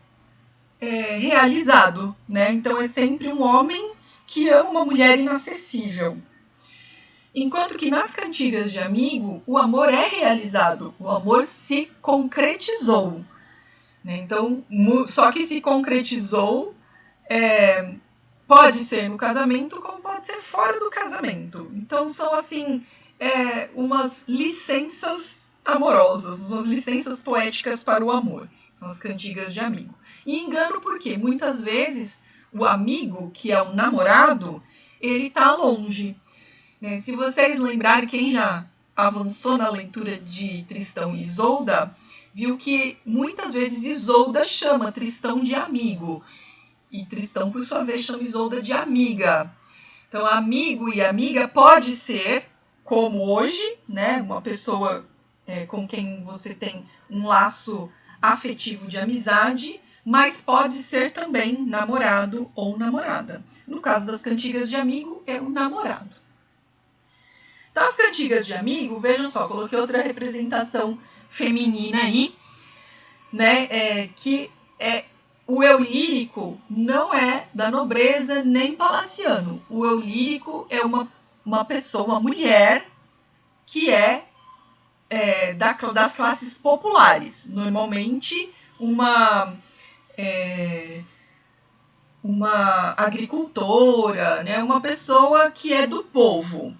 realizado, né? Então é sempre um homem que ama uma mulher inacessível. Enquanto que nas cantigas de amigo, o amor é realizado, o amor se concretizou. Então, só que se concretizou, pode ser no casamento, como pode ser fora do casamento. Então, são assim, umas licenças amorosas, umas licenças poéticas para o amor. São as cantigas de amigo. E engano por quê? Muitas vezes, o amigo, que é o namorado, ele está longe. Né? Se vocês lembrarem, quem já avançou na leitura de Tristão e Isolda, viu que muitas vezes Isolda chama Tristão de amigo. E Tristão, por sua vez, chama Isolda de amiga. Então, amigo e amiga pode ser, como hoje, né, uma pessoa com quem você tem um laço afetivo de amizade, mas pode ser também namorado ou namorada. No caso das cantigas de amigo, é um namorado. Então, as cantigas de amigo, vejam só, coloquei outra representação feminina aí, né, que o eu lírico não é da nobreza nem palaciano. O eu lírico é uma pessoa, uma mulher, que das classes populares. Normalmente, uma agricultora, né, uma pessoa que é do povo.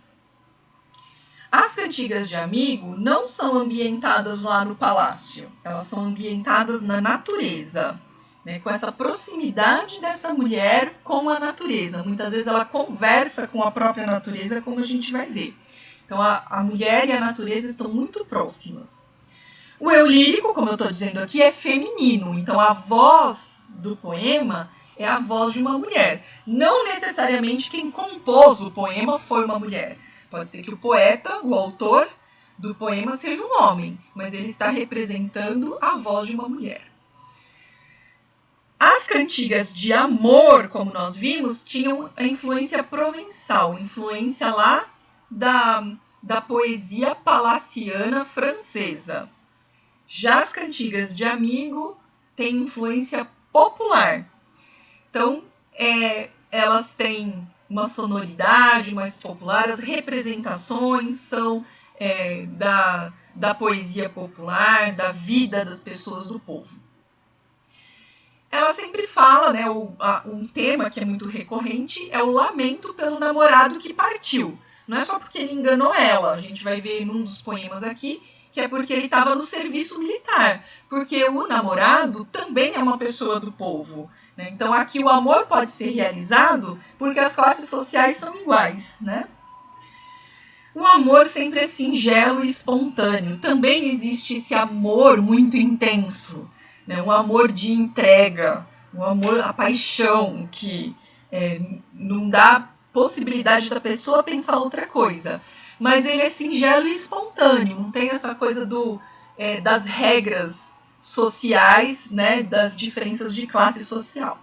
As cantigas de amigo não são ambientadas lá no palácio, elas são ambientadas na natureza, né, com essa proximidade dessa mulher com a natureza. Muitas vezes ela conversa com a própria natureza, como a gente vai ver. Então a mulher e a natureza estão muito próximas. O eu lírico, como eu estou dizendo aqui, é feminino. Então, a voz do poema é a voz de uma mulher. Não necessariamente quem compôs o poema foi uma mulher. Pode ser que o poeta, o autor do poema, seja um homem, mas ele está representando a voz de uma mulher. As cantigas de amor, como nós vimos, tinham a influência provençal, influência lá da poesia palaciana francesa. Já as cantigas de amigo têm influência popular. Então, elas têm uma sonoridade mais popular, as representações são da poesia popular, da vida das pessoas do povo. Ela sempre fala, né, um tema que é muito recorrente é o lamento pelo namorado que partiu. Não é só porque ele enganou ela, a gente vai ver em um dos poemas aqui, que é porque ele estava no serviço militar. Porque o namorado também é uma pessoa do povo. Né? Então aqui o amor pode ser realizado porque as classes sociais são iguais. Né? O amor sempre é singelo e espontâneo. Também existe esse amor muito intenso. Né? Um amor de entrega, um amor, a paixão, que não dá possibilidade da pessoa pensar outra coisa. Mas ele é singelo e espontâneo, não tem essa coisa das regras sociais, né, das diferenças de classe social.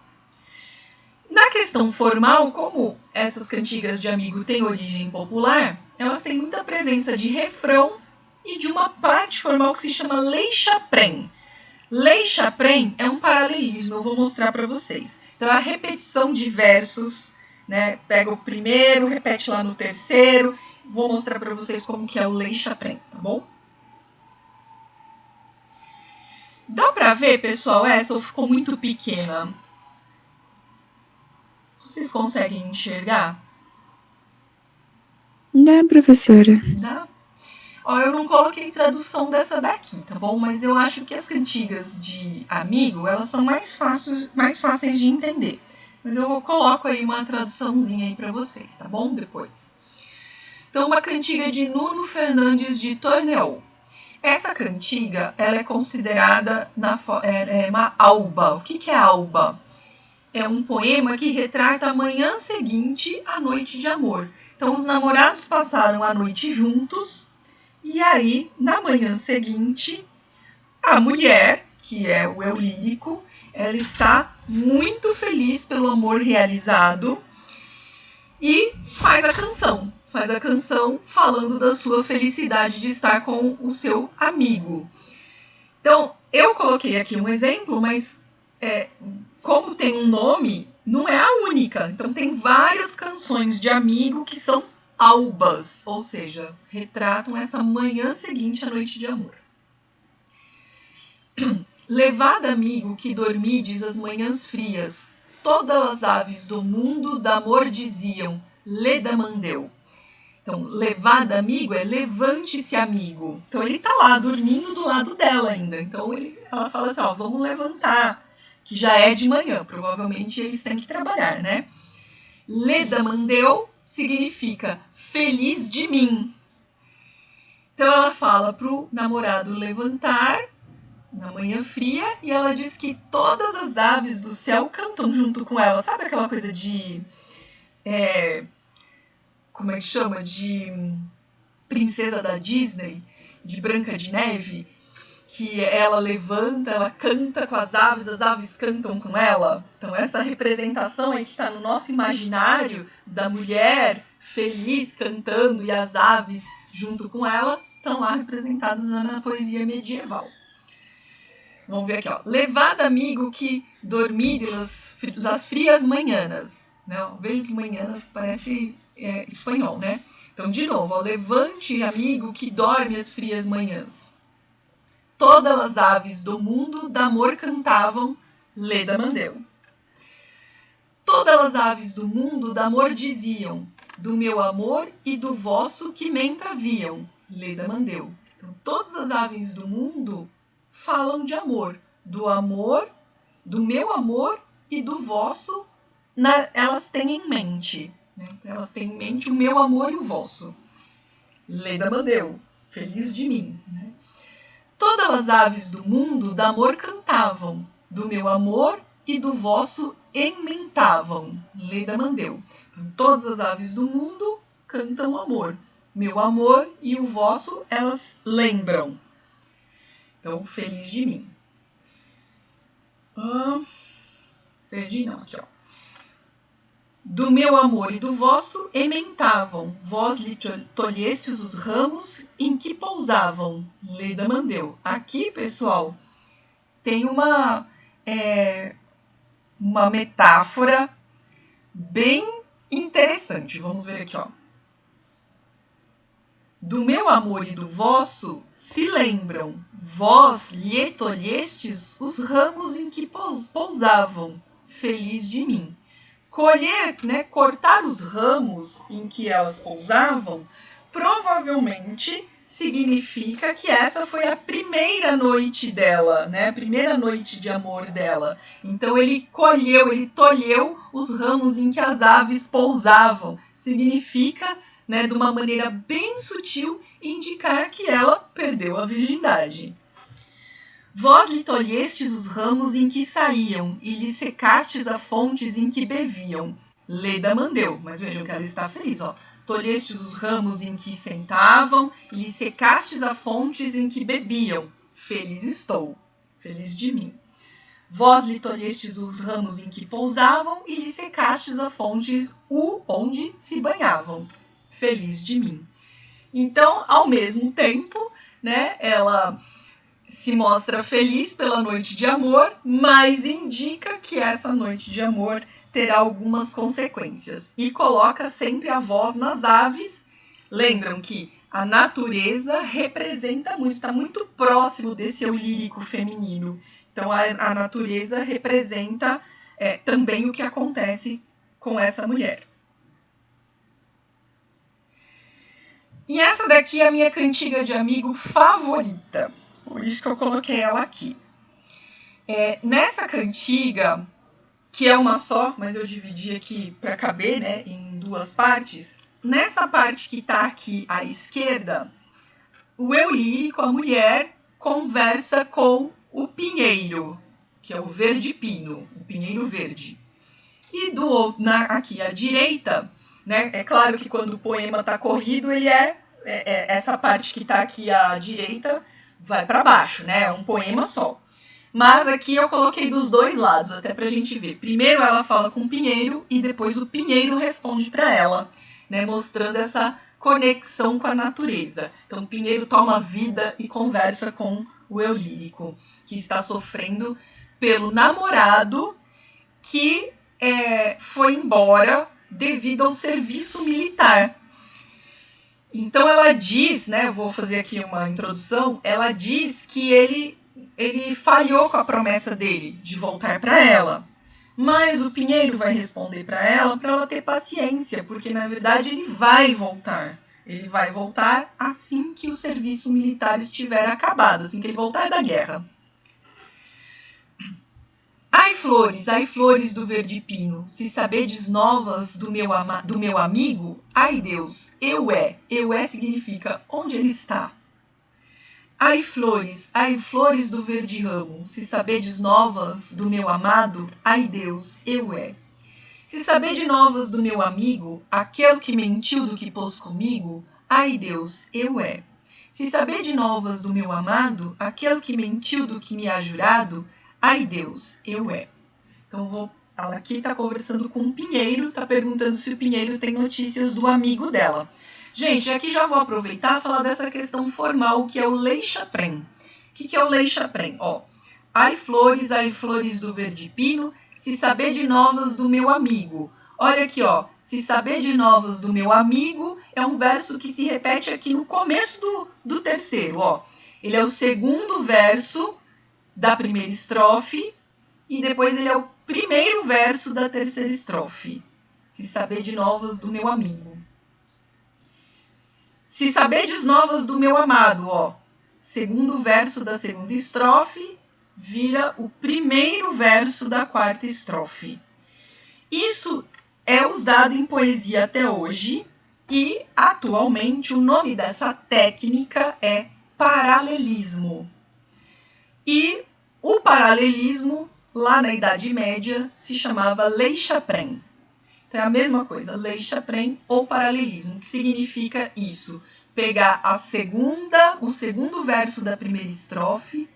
Na questão formal, como essas cantigas de amigo têm origem popular, elas têm muita presença de refrão e de uma parte formal que se chama lei chaprém. Lei chaprém é um paralelismo, eu vou mostrar para vocês. Então, a repetição de versos, né, pega o primeiro, repete lá no terceiro. Vou mostrar para vocês como que é o lei chaprém, tá bom? Dá para ver, pessoal, essa ficou muito pequena. Vocês conseguem enxergar? Dá, professora. Dá? Ó, eu não coloquei tradução dessa daqui, tá bom? Mas eu acho que as cantigas de amigo, elas são mais fáceis de entender. Mas eu coloco aí uma traduçãozinha aí para vocês, tá bom? Depois. Então, uma cantiga de Nuno Fernandes de Torneou. Essa cantiga, ela é considerada uma alba. O que é alba? É um poema que retrata a manhã seguinte à noite de amor. Então, os namorados passaram a noite juntos e aí, na manhã seguinte, a mulher, que é o eu lírico, ela está muito feliz pelo amor realizado e faz a canção falando da sua felicidade de estar com o seu amigo. Então, eu coloquei aqui um exemplo, mas como tem um nome, não é a única. Então, tem várias canções de amigo que são albas, ou seja, retratam essa manhã seguinte à noite de amor. Levada, amigo, que dormides as manhãs frias, todas as aves do mundo d'amor diziam, leda mandeu. Então, levada, amigo, é levante-se, amigo. Então, ele tá lá, dormindo do lado dela ainda. Então, ela fala assim, ó, vamos levantar, que já é de manhã. Provavelmente, eles têm que trabalhar, né? Leda mandeu significa feliz de mim. Então, ela fala pro namorado levantar na manhã fria e ela diz que todas as aves do céu cantam junto com ela. Sabe aquela coisa de... como é que chama? De princesa da Disney, de Branca de Neve, que ela levanta, ela canta com as aves cantam com ela. Então essa representação aí que está no nosso imaginário da mulher feliz cantando e as aves junto com ela, estão lá representadas na poesia medieval. Vamos ver aqui, ó. Levada, amigo, que dormir las frias manhãs. Não, vejo que manhãs parece espanhol, né? Então, de novo, ó. Levante, amigo, que dorme as frias manhãs. Todas as aves do mundo d'amor cantavam, leda mandeu. Todas as aves do mundo d'amor diziam, do meu amor e do vosso que menta haviam, leda mandeu. Então, todas as aves do mundo falam de amor, do meu amor e do vosso, elas têm em mente, né? Elas têm em mente o meu amor e o vosso. Leda mandeu, feliz de mim, né? Todas as aves do mundo d'amor cantavam, do meu amor e do vosso ementavam. Leda Mandeu. Então, todas as aves do mundo cantam amor. Meu amor e o vosso, elas lembram. Então, feliz de mim. Perdi, não, aqui, ó. Do meu amor e do vosso ementavam, vós lhe tolhestes os ramos em que pousavam. Leda Mandeu. Aqui, pessoal, tem uma metáfora bem interessante. Vamos ver aqui, ó. Do meu amor e do vosso se lembram, vós lhe tolhestes os ramos em que pousavam. Feliz de mim. Colher, né, cortar os ramos em que elas pousavam, provavelmente significa que essa foi a primeira noite dela, né, a primeira noite de amor dela. Então ele tolheu os ramos em que as aves pousavam. Significa, né, de uma maneira bem sutil, indicar que ela perdeu a virgindade. Vós lhe tolhestes os ramos em que saíam, e lhe secastes as fontes em que bebiam. Leda Mandeu. Mas vejam que ela está feliz, ó. Tolhestes os ramos em que sentavam, e lhe secastes as fontes em que bebiam. Feliz estou. Feliz de mim. Vós lhe tolhestes os ramos em que pousavam, e lhe secastes a fonte onde se banhavam. Feliz de mim. Então, ao mesmo tempo, né, ela se mostra feliz pela noite de amor, mas indica que essa noite de amor terá algumas consequências. E coloca sempre a voz nas aves. Lembram que a natureza representa muito, está muito próximo desse eu lírico feminino. Então a natureza representa também o que acontece com essa mulher. E essa daqui é a minha cantiga de amigo favorita. Por isso que eu coloquei ela aqui. Nessa cantiga, que é uma só, mas eu dividi aqui para caber, né, em duas partes. Nessa parte que está aqui à esquerda, o eu lírico, a mulher, conversa com o pinheiro, que é o verde pino, o pinheiro verde. E aqui à direita, né, é claro que quando o poema está corrido, ele essa parte que está aqui à direita vai para baixo, né? É um poema só. Mas aqui eu coloquei dos dois lados, até pra gente ver. Primeiro ela fala com o pinheiro e depois o pinheiro responde para ela, né? Mostrando essa conexão com a natureza. Então o pinheiro toma vida e conversa com o eu lírico, que está sofrendo pelo namorado que foi embora devido ao serviço militar. Então ela diz, né, vou fazer aqui uma introdução, ela diz que ele falhou com a promessa dele de voltar para ela. Mas o pinheiro vai responder para ela ter paciência, porque na verdade ele vai voltar. Ele vai voltar assim que o serviço militar estiver acabado, assim que ele voltar da guerra. Ai flores do verde pino, se sabedes novas do meu amigo, ai Deus, eu significa onde ele está. Ai flores do verde ramo, se sabedes novas do meu amado, ai Deus, eu Se sabedes novas do meu amigo, aquele que mentiu do que pôs comigo, ai Deus, eu Se sabedes novas do meu amado, aquele que mentiu do que me há jurado, ai Deus, eu Então ela aqui está conversando com um pinheiro, está perguntando se o pinheiro tem notícias do amigo dela. Gente, aqui já vou aproveitar e falar dessa questão formal, que é o lei Chapren. O que é o lei Chapren? Ai flores do verde pino, se saber de novas do meu amigo. Olha aqui, se saber de novas do meu amigo é um verso que se repete aqui no começo do terceiro. Ele é o segundo verso da primeira estrofe e depois ele é o primeiro verso da terceira estrofe. Se saber de novas do meu amigo. Se sabedes novas do meu amado, segundo verso da segunda estrofe, vira o primeiro verso da quarta estrofe. Isso é usado em poesia até hoje e, atualmente, o nome dessa técnica é paralelismo. E o paralelismo, lá na Idade Média, se chamava Lei Chapren. Então é a mesma coisa, Lei Chapren ou paralelismo, que significa isso, pegar o segundo verso da primeira estrofe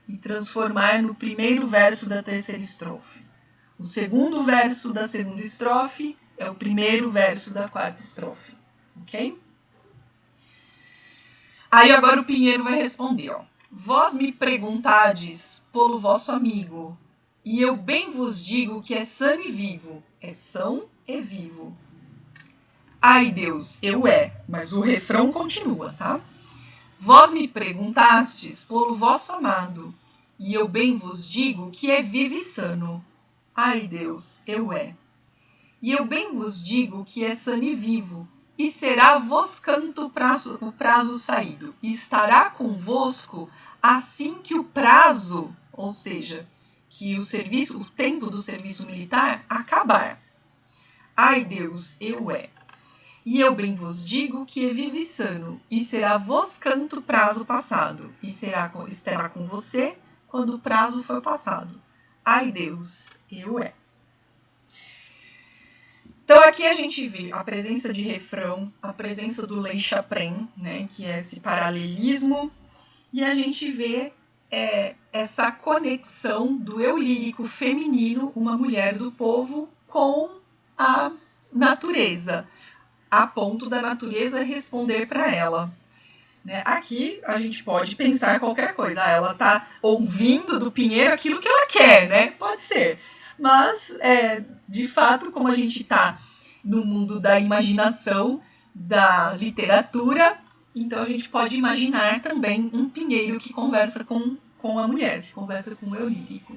e transformar no primeiro verso da terceira estrofe. O segundo verso da segunda estrofe é o primeiro verso da quarta estrofe, ok? Aí agora o Pinheiro vai responder, ó. Vós me perguntades pelo vosso amigo, e eu bem vos digo que é sã e vivo, é são e vivo. Ai Deus, eu mas o refrão continua, tá? Vós me perguntastes pelo vosso amado, e eu bem vos digo que é vivo e sano. Ai Deus, eu e eu bem vos digo que é sano e vivo, e será vos canto o prazo saído, e estará convosco assim que o prazo, ou seja, que o tempo do serviço militar acabar. Ai Deus, eu e eu bem vos digo que é vivo e sano, e será vos canto prazo passado, e estará com você quando o prazo for passado. Ai Deus, eu Então aqui a gente vê a presença de refrão, a presença do Lei Chapren, né, que é esse paralelismo, e a gente vê essa conexão do eu lírico feminino, uma mulher do povo, com a natureza, a ponto da natureza responder para ela. Né? Aqui a gente pode pensar qualquer coisa, ela está ouvindo do Pinheiro aquilo que ela quer, né? Pode ser. Mas, de fato, como a gente está no mundo da imaginação, da literatura, então a gente pode imaginar também um pinheiro que conversa com a mulher, que conversa com o eu lírico.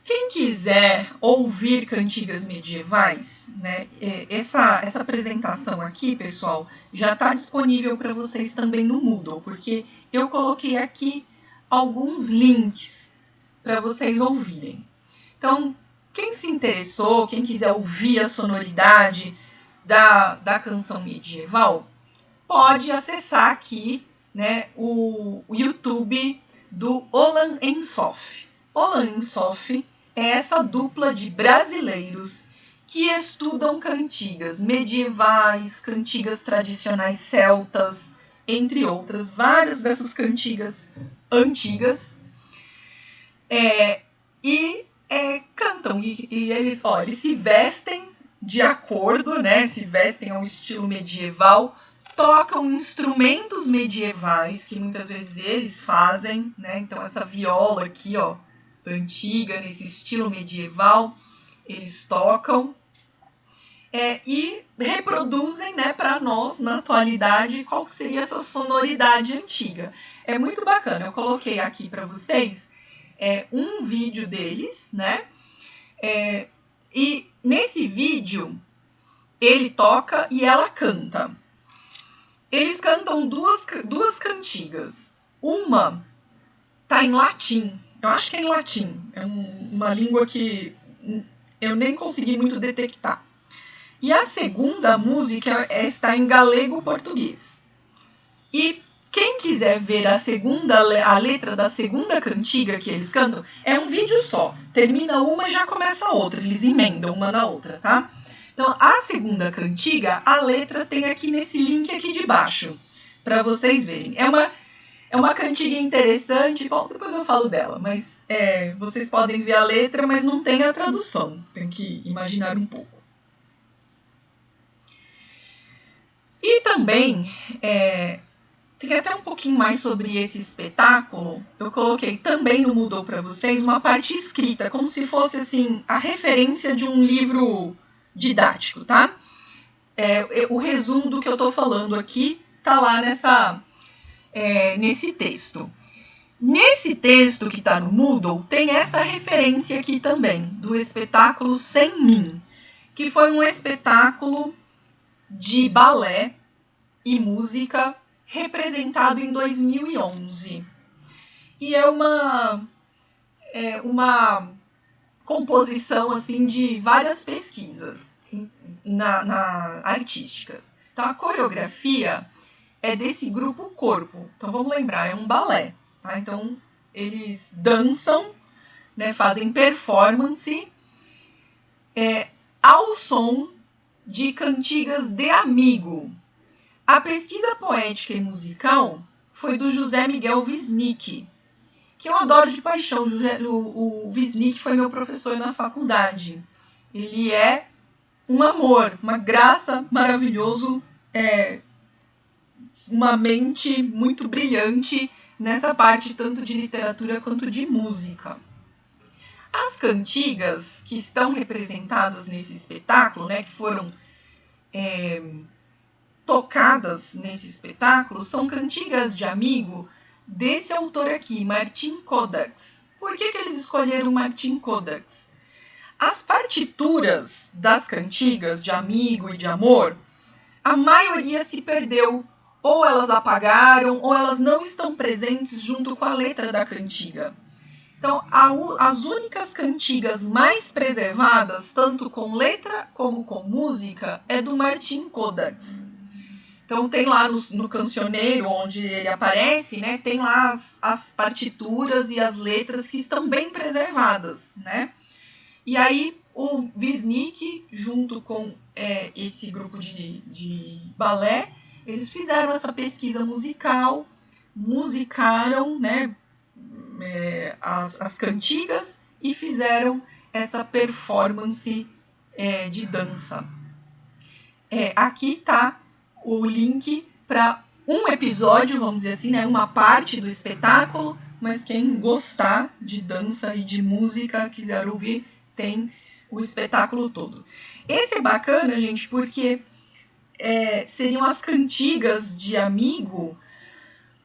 Quem quiser ouvir cantigas medievais, né, essa apresentação aqui, pessoal, já está disponível para vocês também no Moodle, porque eu coloquei aqui alguns links para vocês ouvirem. Então, quem se interessou, quem quiser ouvir a sonoridade da canção medieval, pode acessar aqui, né, o YouTube do Olan Ensof. Olan Ensof é essa dupla de brasileiros que estudam cantigas medievais, cantigas tradicionais celtas, entre outras, várias dessas cantigas antigas, e cantam, e eles se vestem de acordo, né, se vestem ao estilo medieval, tocam instrumentos medievais, que muitas vezes eles fazem, né, então essa viola aqui, ó, antiga, nesse estilo medieval, eles tocam, e reproduzem, né, para nós, na atualidade, qual seria essa sonoridade antiga. É muito bacana, eu coloquei aqui para vocês um vídeo deles, né, e nesse vídeo ele toca e ela canta. Eles cantam duas cantigas. Uma tá em latim, eu acho que é em latim, é uma língua que eu nem consegui muito detectar. E a segunda música está em galego-português. E quem quiser ver a letra da segunda cantiga que eles cantam, é um vídeo só. Termina uma e já começa a outra. Eles emendam uma na outra, tá? Então, a segunda cantiga, a letra tem aqui nesse link aqui de baixo, para vocês verem. É uma cantiga interessante. Bom, depois eu falo dela, mas vocês podem ver a letra, mas não tem a tradução. Tem que imaginar um pouco. E também, tem até um pouquinho mais sobre esse espetáculo. Eu coloquei também no Moodle para vocês uma parte escrita, como se fosse assim a referência de um livro didático, tá? O resumo do que eu estou falando aqui tá lá nesse texto. Nesse texto que está no Moodle, tem essa referência aqui também, do espetáculo Sem Mim, que foi um espetáculo de balé e música representado em 2011. E é uma composição assim de várias pesquisas artísticas. Então, a coreografia é desse grupo Corpo. Então, vamos lembrar, é um balé. Tá? Então, eles dançam, né, fazem performance ao som de cantigas de amigo. A pesquisa poética e musical foi do José Miguel Wisnik, que eu adoro de paixão. O Wisnik foi meu professor na faculdade. Ele é um amor, uma graça, maravilhoso, uma mente muito brilhante nessa parte tanto de literatura quanto de música. As cantigas que estão representadas nesse espetáculo, né, que foram tocadas nesse espetáculo, são cantigas de amigo desse autor aqui, Martin Kodax. Por que eles escolheram Martin Kodax? As partituras das cantigas de amigo e de amor, a maioria se perdeu, ou elas apagaram, ou elas não estão presentes junto com a letra da cantiga. Então, as únicas cantigas mais preservadas, tanto com letra como com música, é do Martin Kodax. Então, tem lá no cancioneiro, onde ele aparece, né, tem lá as partituras e as letras que estão bem preservadas, né? E aí, o Wisnik, junto com esse grupo de balé, eles fizeram essa pesquisa musical, musicaram, né, as cantigas e fizeram essa performance de dança. Aqui está o link para um episódio, vamos dizer assim, né, uma parte do espetáculo, mas quem gostar de dança e de música, quiser ouvir, tem o espetáculo todo. Esse é bacana, gente, porque seriam as cantigas de amigo,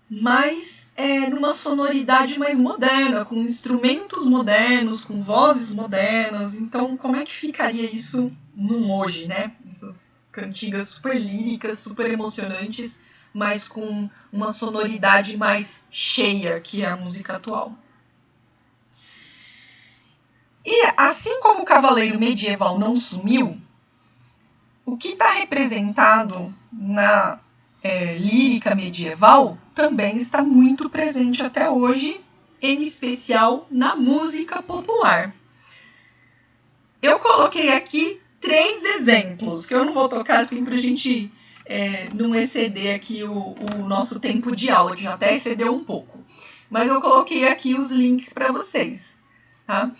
mas numa sonoridade mais moderna, com instrumentos modernos, com vozes modernas. Então, como é que ficaria isso num hoje, né? Essas cantigas super líricas, super emocionantes, mas com uma sonoridade mais cheia que é a música atual. E assim como o cavaleiro medieval não sumiu, o que está representado na lírica medieval também está muito presente até hoje, em especial na música popular. Eu coloquei aqui 3 exemplos, que eu não vou tocar assim para a gente não exceder aqui o nosso tempo de aula, que já até excedeu um pouco. Mas eu coloquei aqui os links para vocês. Tá?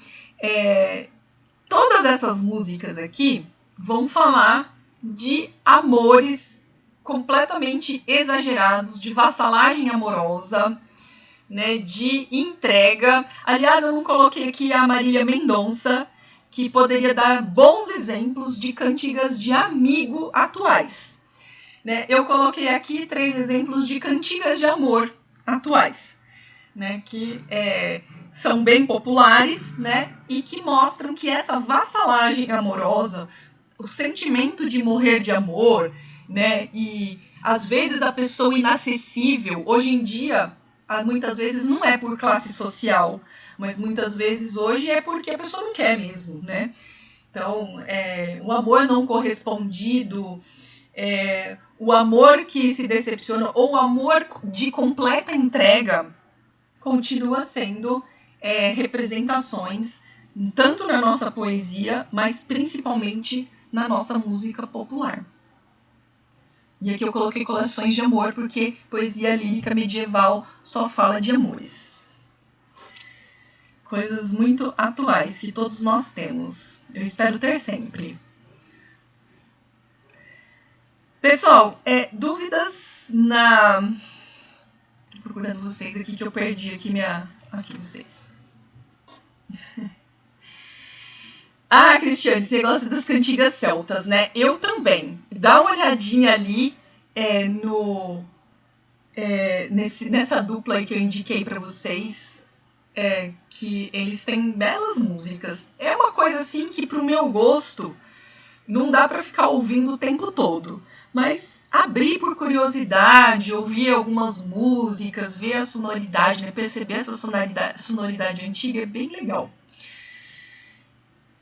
Todas essas músicas aqui vão falar de amores completamente exagerados, de vassalagem amorosa, né, de entrega. Aliás, eu não coloquei aqui a Marília Mendonça, que poderia dar bons exemplos de cantigas de amigo atuais. Né? Eu coloquei aqui 3 exemplos de cantigas de amor atuais, né, que são bem populares, né, e que mostram que essa vassalagem amorosa, o sentimento de morrer de amor, né, e às vezes a pessoa inacessível, hoje em dia, muitas vezes não é por classe social, mas muitas vezes hoje é porque a pessoa não quer mesmo, né? Então, o amor não correspondido, o amor que se decepciona, ou o amor de completa entrega, continua sendo representações, tanto na nossa poesia, mas principalmente na nossa música popular. E aqui eu coloquei coleções de amor, porque poesia lírica medieval só fala de amores. Coisas muito atuais que todos nós temos. Eu espero ter sempre. Pessoal, dúvidas na... Tô procurando vocês aqui, que eu perdi aqui Aqui, vocês. Cristiane, você gosta das cantigas celtas, né? Eu também. Dá uma olhadinha ali nessa dupla aí que eu indiquei para vocês, que eles têm belas músicas. É uma coisa assim que, pro meu gosto, não dá para ficar ouvindo o tempo todo. Mas abrir por curiosidade, ouvir algumas músicas, ver a sonoridade, né? Perceber essa sonoridade antiga é bem legal.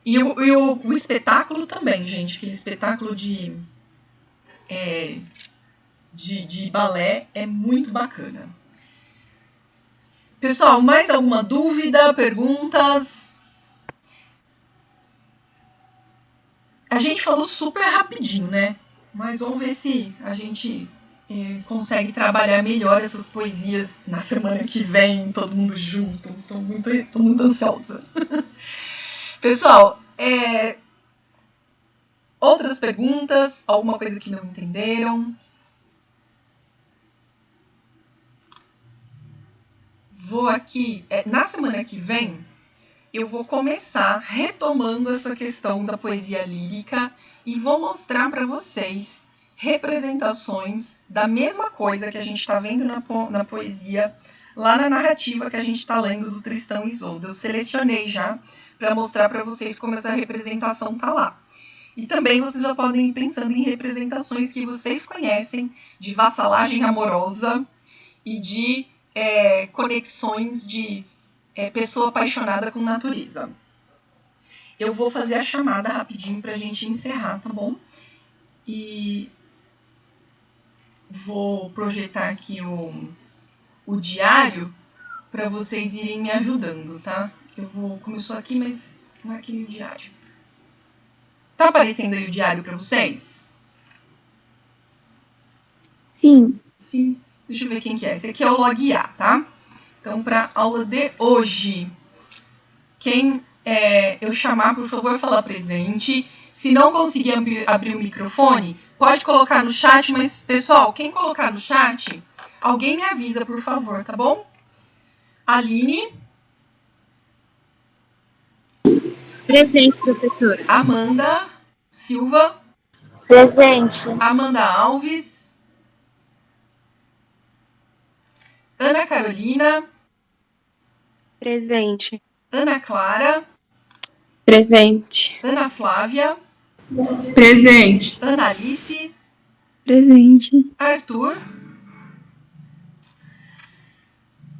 E o espetáculo também, gente. Aquele espetáculo de balé é muito bacana. Pessoal, mais alguma dúvida, perguntas? A gente falou super rapidinho, né? Mas vamos ver se a gente consegue trabalhar melhor essas poesias na semana que vem, todo mundo junto. Tô muito ansiosa. Pessoal, outras perguntas? Alguma coisa que não entenderam? Vou aqui, na semana que vem, eu vou começar retomando essa questão da poesia lírica e vou mostrar para vocês representações da mesma coisa que a gente está vendo na poesia, lá na narrativa que a gente está lendo do Tristão e Isolda. Eu selecionei já para mostrar para vocês como essa representação está lá. E também vocês já podem ir pensando em representações que vocês conhecem de vassalagem amorosa e de conexões de pessoa apaixonada com natureza. Eu vou fazer a chamada rapidinho para a gente encerrar, tá bom? E vou projetar aqui o diário para vocês irem me ajudando, tá? Começou aqui, mas não é aqui no diário. Tá aparecendo aí o diário para vocês? Sim. Sim. Deixa eu ver quem que é. Esse aqui é o Log A, tá? Então, para a aula de hoje, quem eu chamar, por favor, falar presente. Se não conseguir abrir o microfone, pode colocar no chat, mas, pessoal, quem colocar no chat, alguém me avisa, por favor, tá bom? Aline. Presente, professora. Amanda Silva. Presente. Amanda Alves. Ana Carolina. Presente. Ana Clara. Presente. Ana Flávia. Presente. Ana Alice. Presente. Arthur.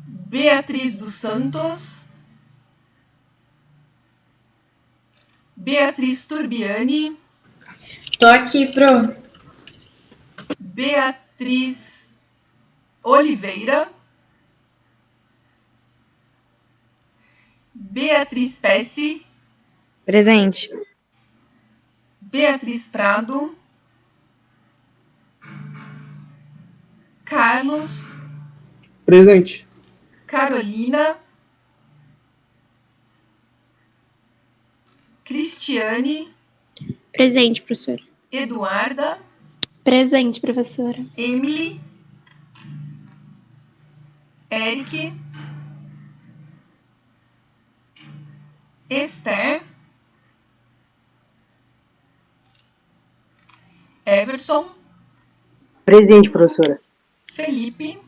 Beatriz dos Santos. Beatriz Turbiani. Tô aqui, pro. Beatriz Oliveira. Beatriz Pesce. Presente. Beatriz Prado. Carlos. Presente. Carolina. Cristiane. Presente, professora. Eduarda. Presente, professora. Emily. Eric. Esther. Everson. Presente, professora. Felipe.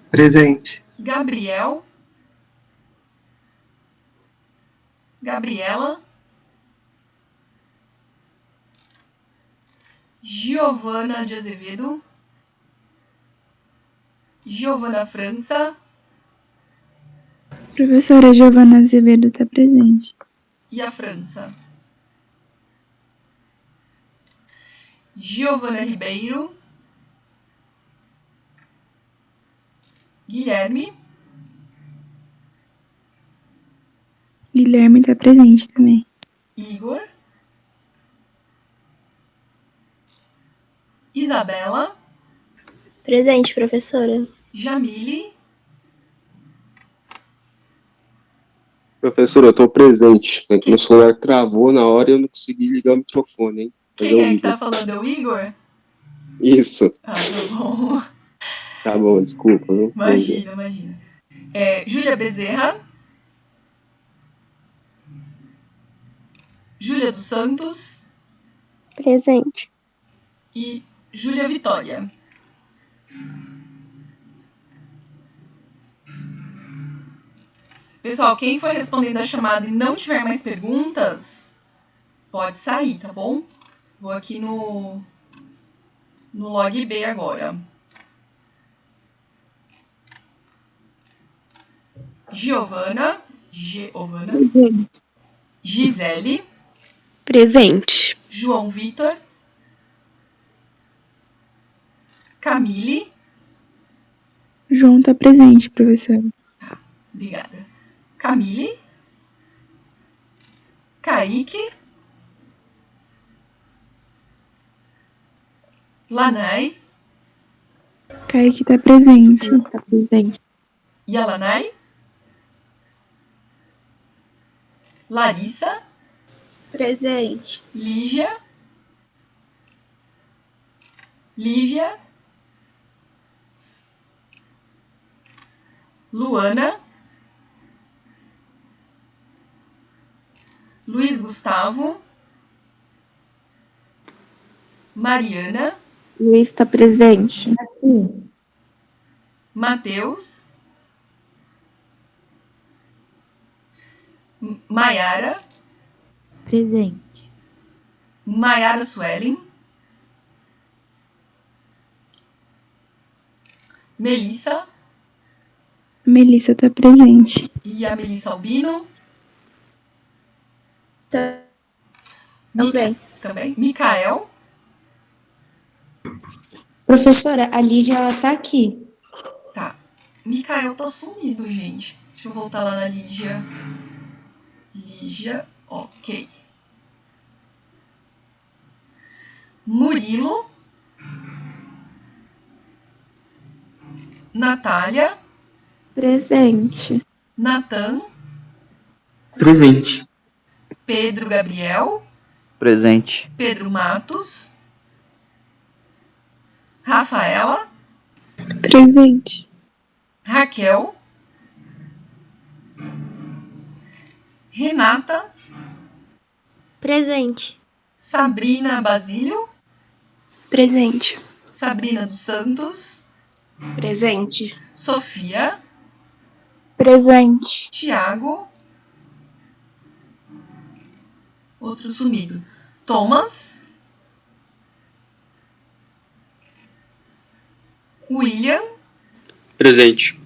Presente. Gabriel. Gabriela. Giovana de Azevedo. Giovana França. Professora Giovana Azevedo está presente. E a França. Giovana Ribeiro. Guilherme. Guilherme está presente também. Igor. Isabela. Presente, professora. Jamile. Professor, eu tô presente. Meu celular travou na hora e eu não consegui ligar o microfone, hein? Quem é que tá falando? É o Igor? Isso. Ah, tá bom. Tá bom, desculpa. Viu? Imagina. Júlia Bezerra. Júlia dos Santos. Presente. E Júlia Vitória. Pessoal, quem for respondendo a chamada e não tiver mais perguntas, pode sair, tá bom? Vou aqui no log B agora. Giovana. Gisele. Presente. João Vitor. Camille. João está presente, professora. Obrigada. Camille. Kaique. Lanai. Kaique tá presente. Tá presente. Yalanai. Larissa. Presente. Lígia. Lívia. Luana. Luiz Gustavo. Mariana. Luiz tá presente. Matheus. Maiara. Presente. Maiara Suelen. Melissa. Melissa tá presente. E a Melissa Albino. Também. Também. Micael. Professora, a Lídia, ela tá aqui. Tá. Micael tá sumido, gente. Deixa eu voltar lá na Lígia. Lígia, ok. Murilo. Natália. Presente. Natan. Presente. Pedro Gabriel. Presente. Pedro Matos. Rafaela. Presente. Raquel. Renata. Presente. Sabrina Basílio. Presente. Sabrina dos Santos. Presente. Sofia. Presente. Tiago. Outro sumido. Thomas. William. Presente.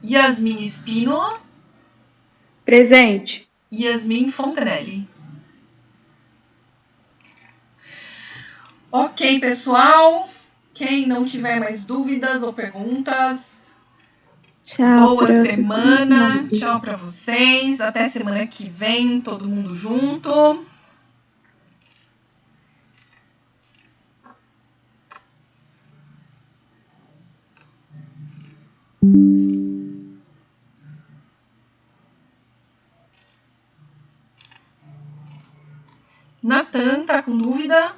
Yasmin Espínola. Presente. Yasmin Fontenelle. Ok, pessoal. Quem não tiver mais dúvidas ou perguntas, Tchau, boa prof. semana. Tchau para vocês. Até semana que vem, todo mundo junto. Natan, tá com dúvida?